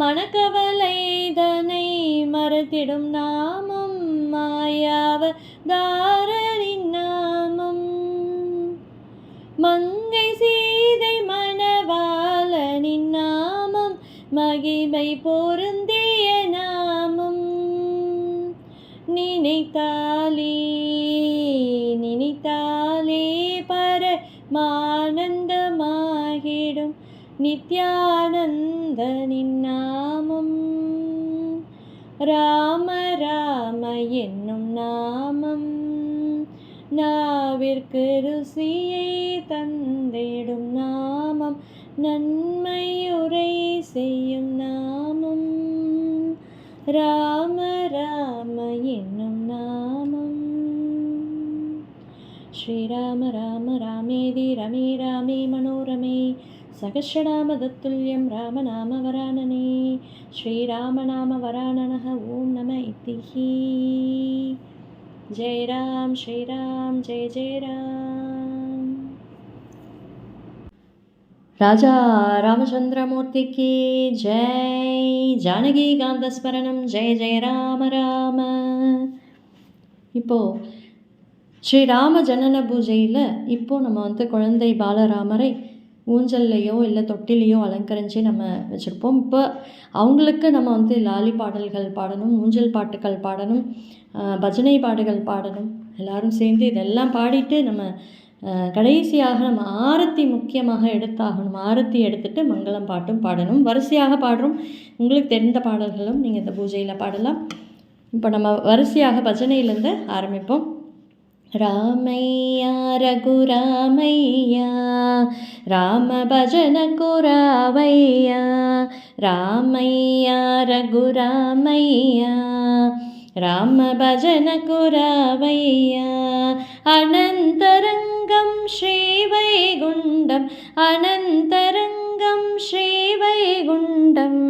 மனக்கவலைதனை மறத்திடும் நாமம் மாயாவதாரனின் நாமம். மங்கை சீதை மணவாளனின் நாமம் மகிமை பொருந்திய நாமம். நினைத்தாலே நினைத்தாலே பரமானந்தமாகிடும் நித்யானந்தனின் நாமம். ராம ராம என்னும் நாமம் நாவிற்கு ருசியை தந்திடும் நாமம். நன்மையுரை செய்யும் நாமம். ராம ராம என்னும் நாமம். ஸ்ரீராம ராம ராமேதி ரமே ராமே மனோரமே சகஸ்ரநாமதத்துல்யம் ராமநாம வரானனே. ஸ்ரீராமநாம வரானனः ஓம் நம இத்திஹி. जय राम श्री राम जय जय राम. राजा रामचंद्रमूर्ति की जय. जानकी कांत स्मरणम जय जय राम राम. இப்போ ஸ்ரீராம ஜனன பூஜையில் இப்போது நம்ம குழந்தை பாலராமரை ஊஞ்சல்லையோ இல்லை தொட்டிலையோ அலங்கரித்து நம்ம வச்சுருப்போம். இப்போ அவங்களுக்கு நம்ம லாலி பாடல்கள் பாடணும், ஊஞ்சல் பாட்டுகள் பாடணும், பஜனை பாடுகள் பாடணும். எல்லோரும் சேர்ந்து இதெல்லாம் பாடிட்டு நம்ம கடைசியாக நம்ம ஆரத்தி முக்கியமாக எடுத்தாகணும். ஆரத்தி எடுத்துகிட்டு மங்களம் பாட்டும் பாடணும். வரிசையாக பாடுறோம். உங்களுக்கு தெரிந்த பாடல்களும் நீங்கள் இந்த பூஜையில் பாடலாம். இப்போ நம்ம வரிசையாக பஜனையிலேருந்து ஆரம்பிப்போம். ராமையா ரகுராமையா ராம பஜன குராவையா. ராமையா ரகுராமையா ராம பஜன குராவையா. அனந்தரங்கம் ஸ்ரீவைகுண்டம் அனந்தரங்கம் ஸ்ரீவைகுண்டம்.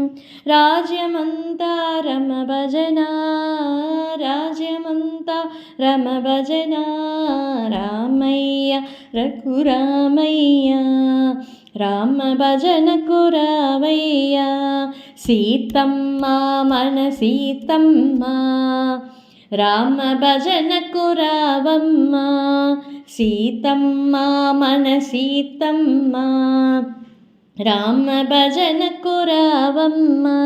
ராஜ்யமந்தா ரம பஜனா ராஜ்யமந்தா ரம பஜனா. ராமையா ரகுராமையா ராம பஜன குராவையா. சீத்தம்மா மன சீத்தம்மா ராம பஜன குராவம்மா. சீத்தம்மா மன சீத்தம்மா ராம பஜன குராவம்மா.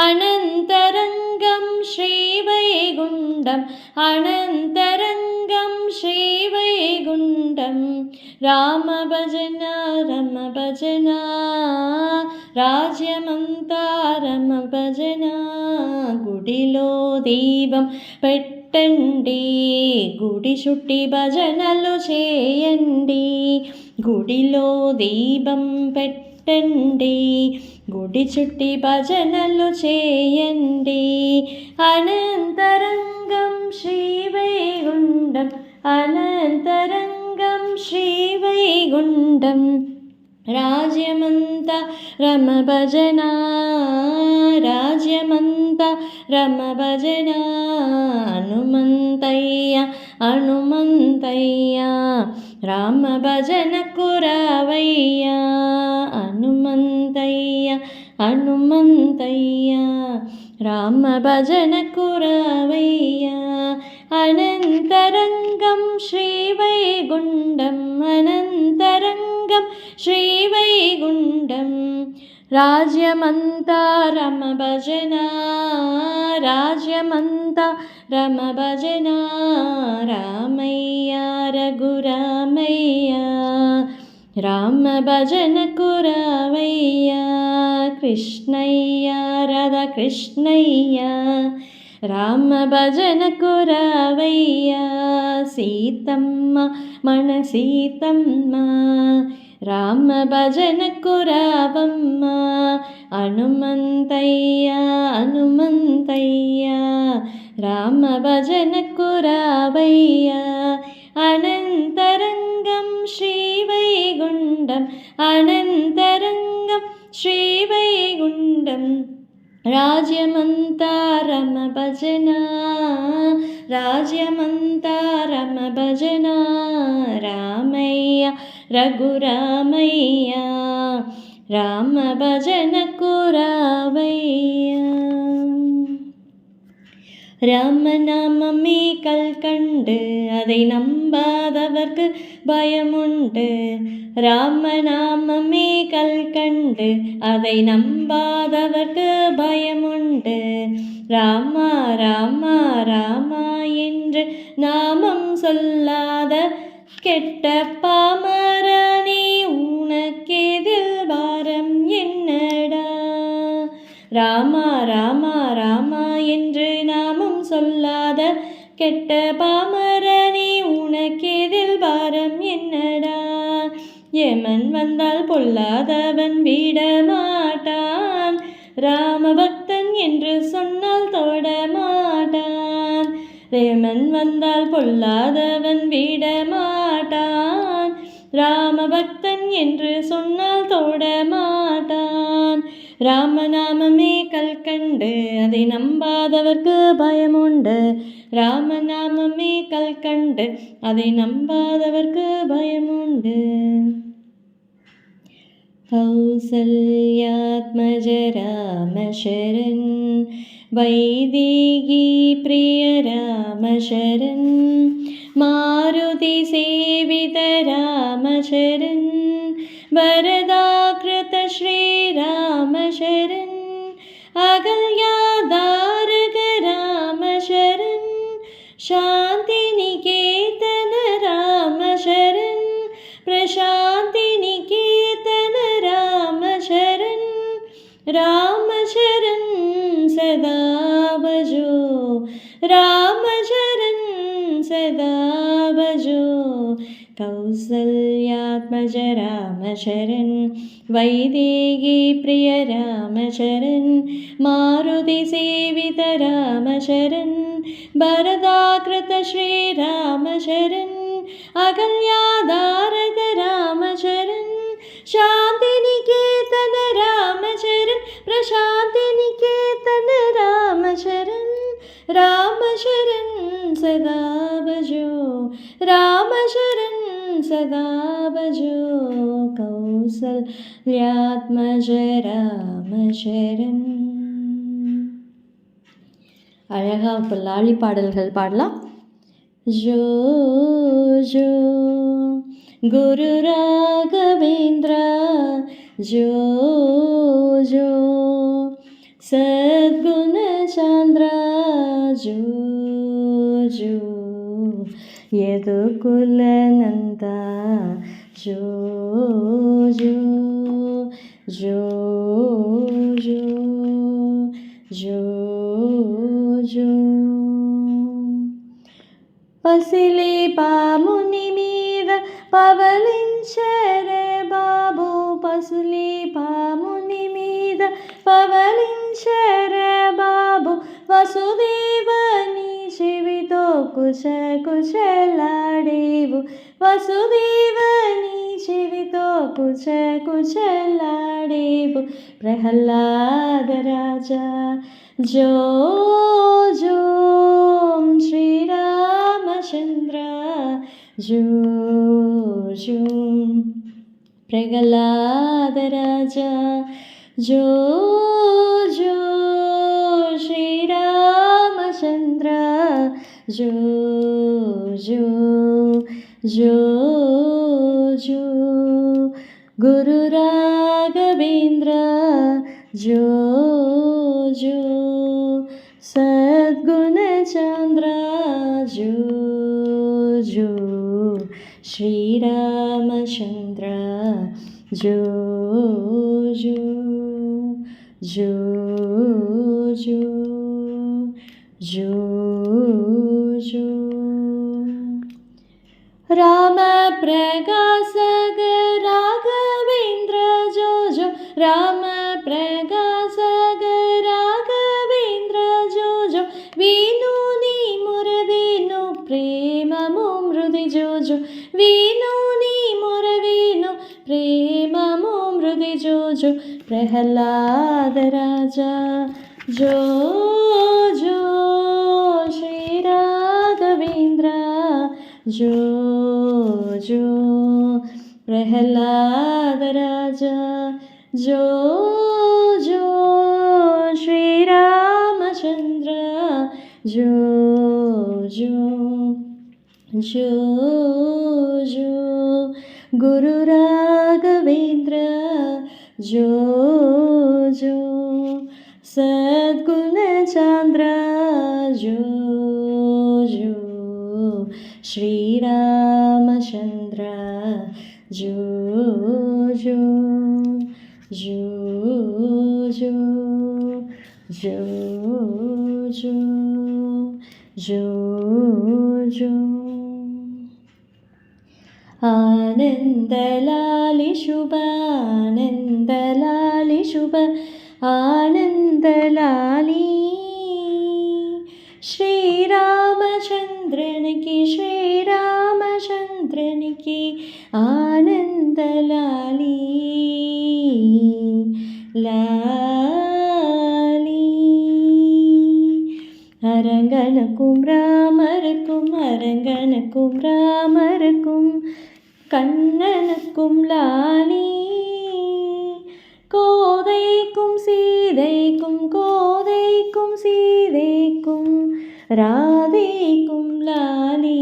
அனந்தரங்கம் ஸ்ரீவைகுண்டம் அனந்தரங்கம் ஸ்ரீவைகுண்டம். ராம பஜனா ரம பஜனா రాజ్యమంతా రమ భజన. గుడిలో దీపం పెట్టండి గుడి చుట్టి భజనలు చేయండి. గుడిలో దీపం పెట్టండి గుడి చుట్టి భజనలు చేయండి. అనంతరంగం శ్రీవైగుండం అనంతరంగం శ్రీవైగుండం. రాజ్యమంతా రమ భజన రాజ్యమంతా రమ భజన. హనుమంతయ్య హనుమంతయ్య రామ భజన కురావయ్య. హనుమంతయ్య హనుమంతయ్య రామ భజన కురావయ్య. అనంతరంగం శ్రీవైగుండం అనంతరంగం శ్రీవైగుండం. రాజ్యమంతా రమ భజన రాజ్యమంతా రమ భజన. రామయ్య రఘురామయ్య రామ భజన కురావయ్య. కృష్ణయ్య రాధా కృష్ణయ్య రామ భజన కురావయ్య. సీతమ్మ మన సీతమ్మ రామ భజన కురావమ్మ. హనుమంతయ్య హనుమంతయ్య రామ భజన కురావయ్య. అనంతరంగం శ్రీవైగుండం అనంతరంగం శ్రీవైగుండం. రాజ్యమంతా రమ భజన రాజ్యమంతా రమ భజన. రామయ్య రఘురామయ్య రామ భజన కురావయ్య. ராமநாமமே கல்கண்டு அதை நம்பாதவர்க்கு பயமுண்டு. ராமநாமமே கல்கண்டு அதை நம்பாதவர்க்கு பயமுண்டு. ராமா ராமா ராமா என்று நாமம் சொல்லாத கெட்ட பாமரனே உனக்கெதில் பாரம் என்னடா. ராமா ராமா ராமா என்று நாமம் சொல்லாத கெட்ட பாமரனே உனக்கெதில் பாரம் என்னடா. யமன் வந்தால் பொல்லாதவன் விடமாட்டான். ராமபக்தன் என்று சொன்னால் தொடமாட்டான். யமன் வந்தால் பொல்லாதவன் விடமாட்டான். ராமபக்தன் என்று சொன்னால் தொடமாட்டான். ராமநாமமே கல்கண்டு அதை நம்பாதவர்க்கு பயமுண்டு. ராமநாமமே கல்கண்டு அதை நம்பாதவர்க்கு பயமுண்டு. கௌசல்யாத்மஜ ராமசரண் வைதேகி பிரிய ராமசரண் மாருதி சேவித ராமசரண் வரதாகிருத ஸ்ரீராமசரண் அகல்யாதாரக ராமசரண் சாந்தி நிகேதன ராமசரண் பிரசாந்தி நிகேதன ராமசரண் ராமசரண் சதா பஜோ ராமசரண் சதா பஜோ. கௌசல்யாத்மஜ ராமசரண் வைதேகி பிரிய ராமசரண் மாருதி சேவித ராமசரண் பரதாகிருத ஸ்ரீராமசரண் அகல்யாதாரக ராமசரண் சாந்தி நிகேதன ராமசரண் பிரசாந்தி நிகேதன ராமசரண் ராமசரண் சதா பஜோ ராமசரண் சதா பஜோ. கௌசல்யாத்மஜ ராமசரண். அழகாக இப்போ லாலி பாடல்கள் பாடலாம். ஜோ ஜோ குரு ராகவேந்திரா ஜோ ஜோ சத்குண சாந்திரா ஜோ ஜோ ಯದುಕುಲ ನಂದ ಜೋ ಜೋ ಜೋ ಜೋ ಜೋ ಜೋ. పసిలి పాముని మీద పవలించరే బాబు పసిలి పాముని మీద పవలించరే బాబు వసుదేవని చెవితో కుశలాడేవు వసుదేవని చెవితో కుశలాడేవు ప్రహ్లాద రాజా జో జో శ్రీరామచంద్ర జో జో ప్రహ్లాద రాజా జో జో శ్రీరామచంద్ర జో జో జో జో గురు రాఘవేంద్ర జో జో సద్గుణ చంద్ర జో జో శ్రీరామచంద్ర జో జో జో జో జో జో. రామ ప్రకాశక రాఘవేంద్ర జో జో రామ ప్రకాశక రాఘవేంద్ర జో జో వీణు నీ ముర వీణు ప్రేమము మృది జో జో వీణు నీ ముర వీణు ప్రేమము మృది జో జో ప్రహ్లాద రాజా జో జో శ్రీరాఘవేంద్ర జో జో ప్రహ్లాద రాజా జో జో जो जो जो जो गुरु राघवेंद्र जो जो सद्गुण चांद्र जो जो श्री रामचंद्र जो जो जो जो जो जो जो जो आनंदलाली शुभ आनंदलाली शुभ आनंदलाली श्री रामचंद्रन की आनंदलाली लाली அரங்கனுக்கும் ராமருக்கும் அரங்கனுக்கும் ராமருக்கும் கண்ணனுக்கும் லாலி கோதைக்கும் சீதைக்கும் கோதைக்கும் சீதைக்கும் ராதைக்கும் லாலி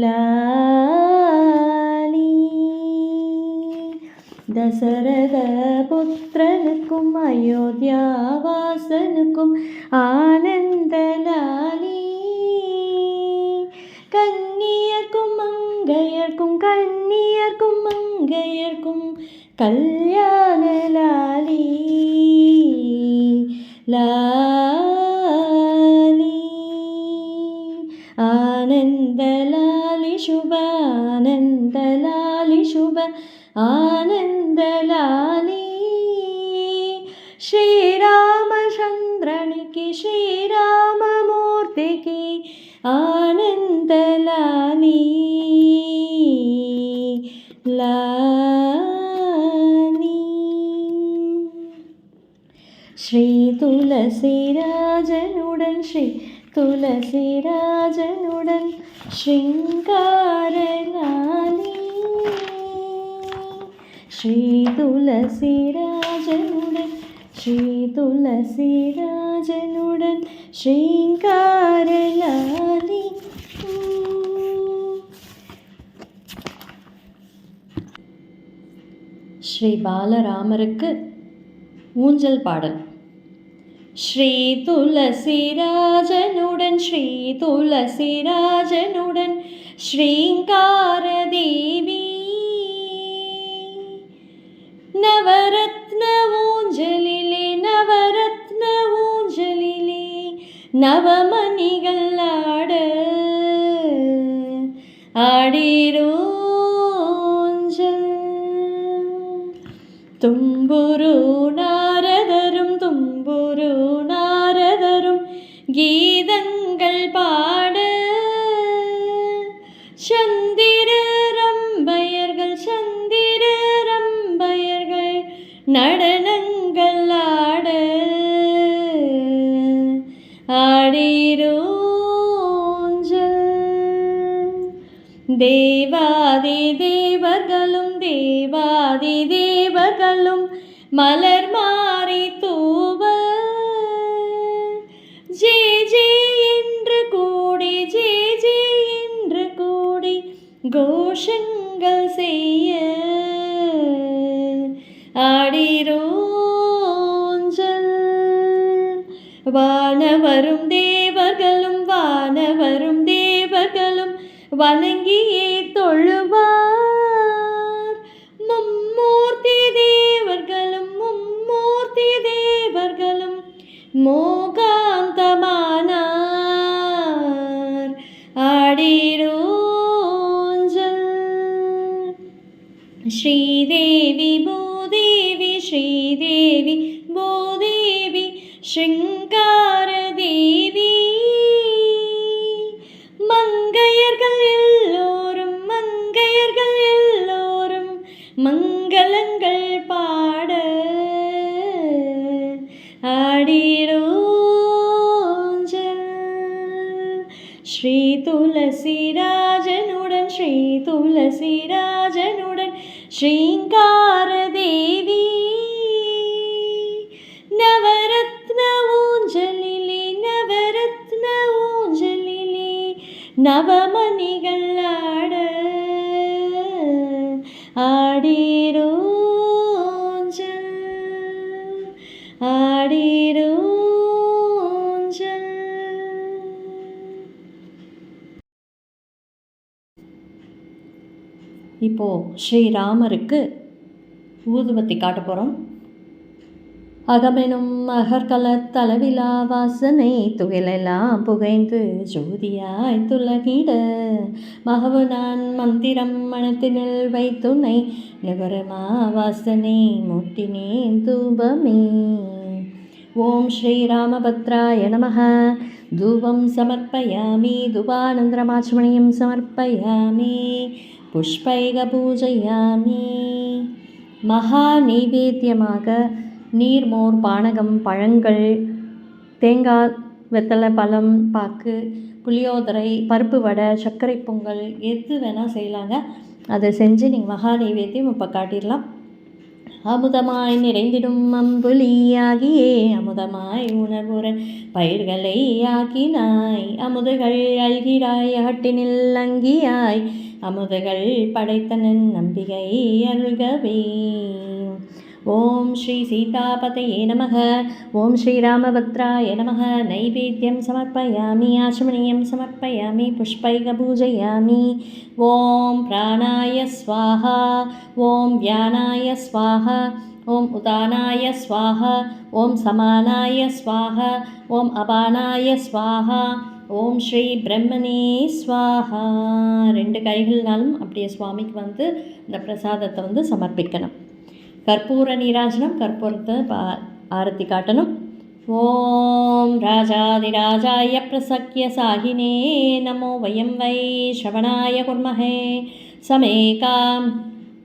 லாலி தசரத புத்திரனுக்கும் அயோத்தியாவாசனுக்கும் ஆனந்தலாலி கன்னியர்க்கும் மங்கையர்க்கும் கன்னியர்க்கும் மங்கையர்க்கும் கல்யாணலாலி லாலி ஆனந்தலாலி சுப ஆனந்தலாலி சுப आनंदलाली श्री रामचंद्रन की श्री राममूर्ति की आनंदलाली लाली श्री तुलसीराजनुडन श्री तुलसीराजनुडन श्रृंगारलाली श्री तुलसीराजनुडन श्रृंगारलाली ஸ்ரீ பாலராமருக்கு ஊஞ்சல் பாடல். ஸ்ரீ துளசிராஜனுடன் ஸ்ரீங்கார தேவி நவரத்ன ஊஞ்சலிலே நவமணிகள் ஆடிரோஞ்சல் தும்புரு நாரதரும் கீதங்கள் பாட சந்திரரம்பயர்கள் நடனங்கள் ஆடிரோஞ்சல் தேவாதி தேவர்களும் மலர் மாறி தூவ ஜே ஜே என்று கூடி கோஷங்கள் செய்ய ஆடிரோஞ்சல் வானவரும் தேவர்களும் வணங்கியே தொழுவார் மும்மூர்த்தி தேவர்களும் மோகாந்தமானார் ஆடிரோஞ்சல் ஸ்ரீதேவி பூதேவி ஸ்ரீங்கார தேவி மங்கையர்கள் எல்லோரும் மங்களங்கள் பாட ஆடிரோஞ்சல் ஸ்ரீ துளசிராஜனுடன் ஸ்ரீங்கார தேவி நவரத்ன ஊஞ்சலில் நவமணிகள் ஆடிரோஞ்சல் ஆடிரோஞ்சல். இப்போது ஸ்ரீராமருக்கு ஊதுபத்தி காட்ட போகிறோம். அகமெனும் அகற்கலத் தளவிலா வாசனை துகிலெல்லாம் புகைந்து ஜோதியாய் துலகிட மகவு நான் மந்திரம் மனத்தினில் வைத்துனை நுகரமா வாசனை மூட்டினேன் தூபமே. ஓம் ஸ்ரீராமபத்ராய நமः. தூபம் சமர்ப்பயாமி, தூபானந்தரமாச்சமணியம் சமர்ப்பயாமி, புஷ்பைக பூஜையாமி. மகா நைவேத்தியமாக நீர்மோர் பானகம் பழங்கள் தேங்காய் வெத்தலை பழம் பாக்கு புளியோதரை பருப்பு வடை சர்க்கரை பொங்கல் எது வேணால் செய்யலாங்க. அதை செஞ்சு நீங்கள் மகா நைவேத்தியம் இப்போ காட்டிடலாம். அமுதமாய் நிறைந்திடும் அம்புலியாகியே அமுதமாய் உணர்வுறன் பயிர்களை ஆக்கினாய் அமுதுகள் அல்கிறாய் அகட்டினில் அங்கியாய் அமுதுகள் படைத்தனன் நம்பிகை அருள்கவே. ஓம் ஸ்ரீ சீதாபதையே நமः. ஓம் ஸ்ரீராமபத்ராய நமः. நைவேத்தியம் சமர்ப்பயாமி, ஆச்சமணியம் சமர்ப்பயாமி, புஷ்பைக பூஜையாமி. ஓம் பிராணாய ஸ்வாஹா, ஓம் வியானாய ஸ்வாஹா, ஓம் உதானாய ஸ்வாஹா, ஓம் சமானாய ஸ்வாஹா, ஓம் அபானாய ஸ்வாஹா, ஓம் ஸ்ரீ பிரம்மனே ஸ்வாஹா. 2 கைகள்னாலும் அப்படியே சுவாமிக்கு இந்த பிரசாதத்தை சமர்ப்பிக்கணும். கற்பூர நீராஜனம், கற்பூரத்தை ஆரத்தி காட்டணும். ஓம் ராஜாதிராஜாய பிரசக்ய சாகினே நமோ வயம் வை ஸ்ரவணாய குர்மஹே சமே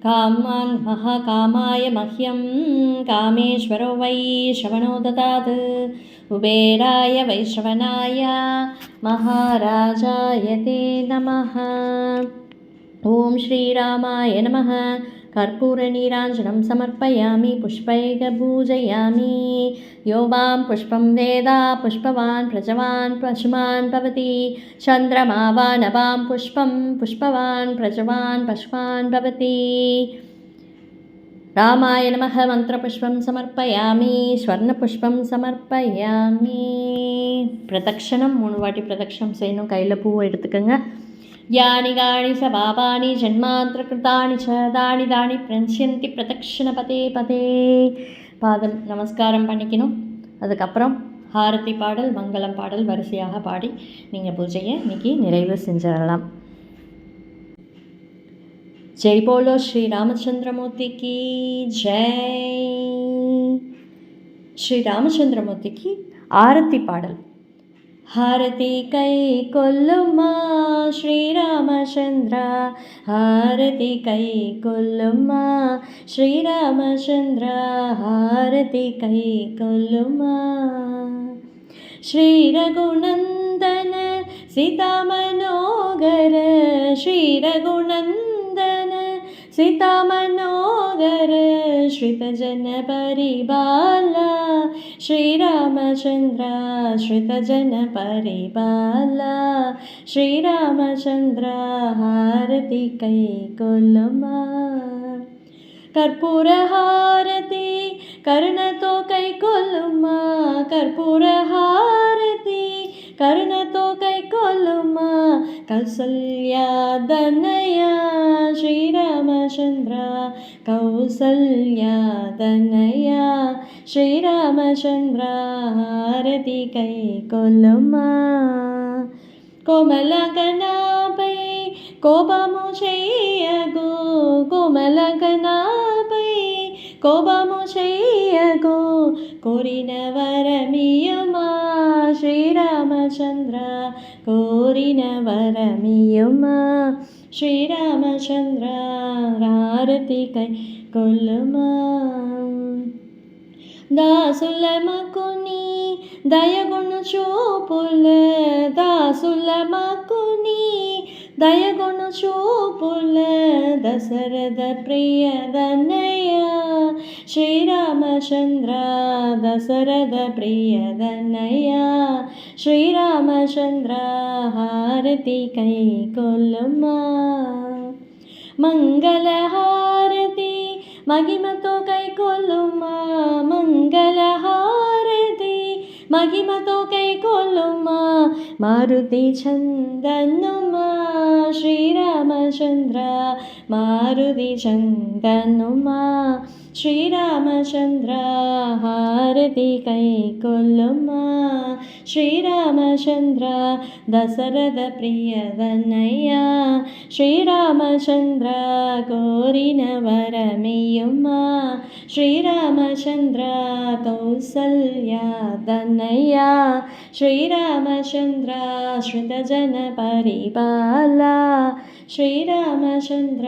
காமான் மகாகாமாய மஹ்யம் காமேஸ்வரோ வை ஸ்ரவணோ ததாத் குபேராய வைஷ்ரவணாய மகாராஜாய தே நமः. ஓம் ஸ்ரீராமாய நமः. कर्पूरनीराञ्जनं समर्पयामि, पुष्पैः पूजयामि. यो मां पुष्पं वेद पुष्पवान् प्रजवान् पशुमान् भवति. चन्द्रमा वा नवां पुष्पं पुष्पवान् प्रजवान् पशुमान् भवति. रामाय नमः. मन्त्रपुष्पं समर्पयामि, स्वर्णपुष्पं समर्पयामि. प्रदक्षिणं 3 வாட்டி பிரதட்சணம் செய்யணும். கையில் பூவை எடுத்துக்கோங்க. யானி காணி ச பாபானி ஜன்மாந்திர கிருதானி ச தானி தானி பிரன்சியந்தி பிரதக்ஷண பதே பதே. பாதம் நமஸ்காரம் பண்ணிக்கணும். அதுக்கப்புறம் ஹாரதி பாடல் மங்களம் பாடல் வரிசையாக பாடி நீங்கள் பூஜையை இன்றைக்கி நிறைவு செஞ்சிடலாம். ஜெய் போலோ ஸ்ரீ ராமச்சந்திரமூர்த்திக்கு ஜெய். ஸ்ரீ ராமச்சந்திரமூர்த்திக்கு ஆரத்தி பாடல். हारति कै कोल्लुम्मा श्रीरामचन्द्र, हारति कै कोल्लुम्मा श्रीरामचन्द्र, हारति कै कोल्लुम्मा. श्री रघुनन्दन सीता मनोहर, श्री रघुनन्दन सीता मनोहर, श्रितजन परिबाला श्रीरामचन्द्र, श्रितजन परिबाला श्रीरामचन्द्र, हारति कै कोल्लुम्मा. कर्पूर हारति कर्णतो कै कोल्लुम्मा, कर्पूर हारति कर्णतो कै कोल्लुम्मा. कौसल्या दनया श्रीरामचन्द्र, कौसल्या दनया श्रीरामचन्द्र, हारति कै कोल्लुम्मा. कोमलगनापै कोपमु चेयगो, कोमलगनापै कोपमु चेयगो, कोरिन वरमियुमा श्रीरामचन्द्र, कोरिन वरमियुमा श्रीरामचन्द्र, हारति कै कोल्लुम्मा. దాసులమకుని దయగుణ చూపుల, దాసులమకుని దయగొను చూపుల దశరథ ప్రియదన్నయ్య శ్రీరామచంద్ర దశరథ ప్రియదన్నయ్య శ్రీరామచంద్ర హారతి కై కొల్లుమా మంగళహారతి మహిమతో కై కొల్లుమా మంగళహారతి మహిమతో కై కొల్లుమా మారుతి చందనుమా శ్రీరామచంద్ర మారుతి చందనుమా శ్రీరామచంద్ర హారతి కై కొల్లుమా శ్రీరామచంద్ర దశరథ ప్రియదన్నయ్య శ్రీరామచంద్ర కోరిన వరమియుమా శ్రీరామచంద్ర కౌసల్యాదన్నయ్య శ్రీరామచంద్ర శ్రుతజన పరిపాల శ్రీరామచంద్ర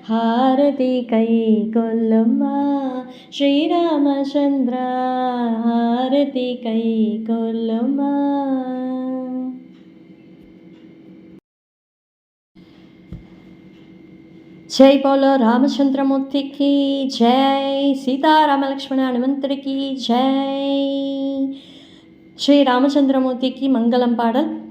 హారతి కై కొల్లుమా శ్రీరామచంద్ర హారతి కై కొల్లుమా. జై బోలో రామచంద్రమూర్తికి జై, సీతారామ లక్ష్మణ హనుమంతుడికి జై. శ్రీ రామచంద్రమూర్తికి మంగళం పాడల్.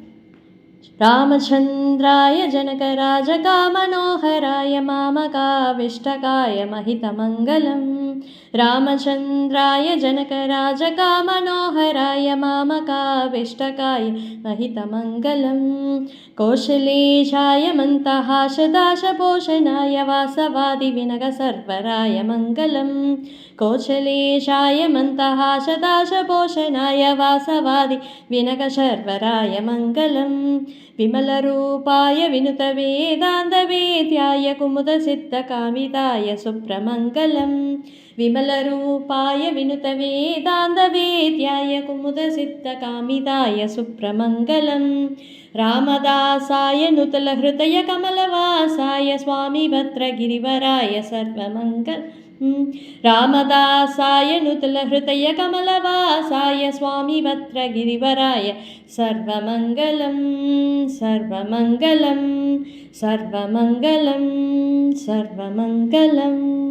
రామచంద్రాయ జనకరాజకామనోహరాయ మామకావిష్టకాయ మహితమంగళం. రామచంద్రాయ జనకరాజకామనోహరాయ మామకావిష్టకాయ మహితమంగళం. కౌశలేశాయ మంతహాసదాశపోషణాయ వాసవాది వినగ సర్వరాయ మంగళం. కౌశలేశాయ మంతహాసదాశపోషణాయ వాసవాది వినగ సర్వరాయ మంగళం. విమలరూపాయ వినుత వేదాంతవేద్యాయ కుముద సిద్ధకామితాయ సుప్రమంగళం. విమలరూపాయ వినుత వేదాంతవేద్యాయ కుముద సిద్ధకామితాయ సుప్రమంగళం. రామదాసాయ నుతల హృదయ కమలవాసాయ స్వామి భద్రగిరివరాయ సర్వమంగళం. రామదాసాయ నుతల హృదయ కమలవాసాయ స్వామి భద్రగిరివరాయ సర్వమంగళం సర్వమంగళం సర్వమంగళం సర్వమంగళం.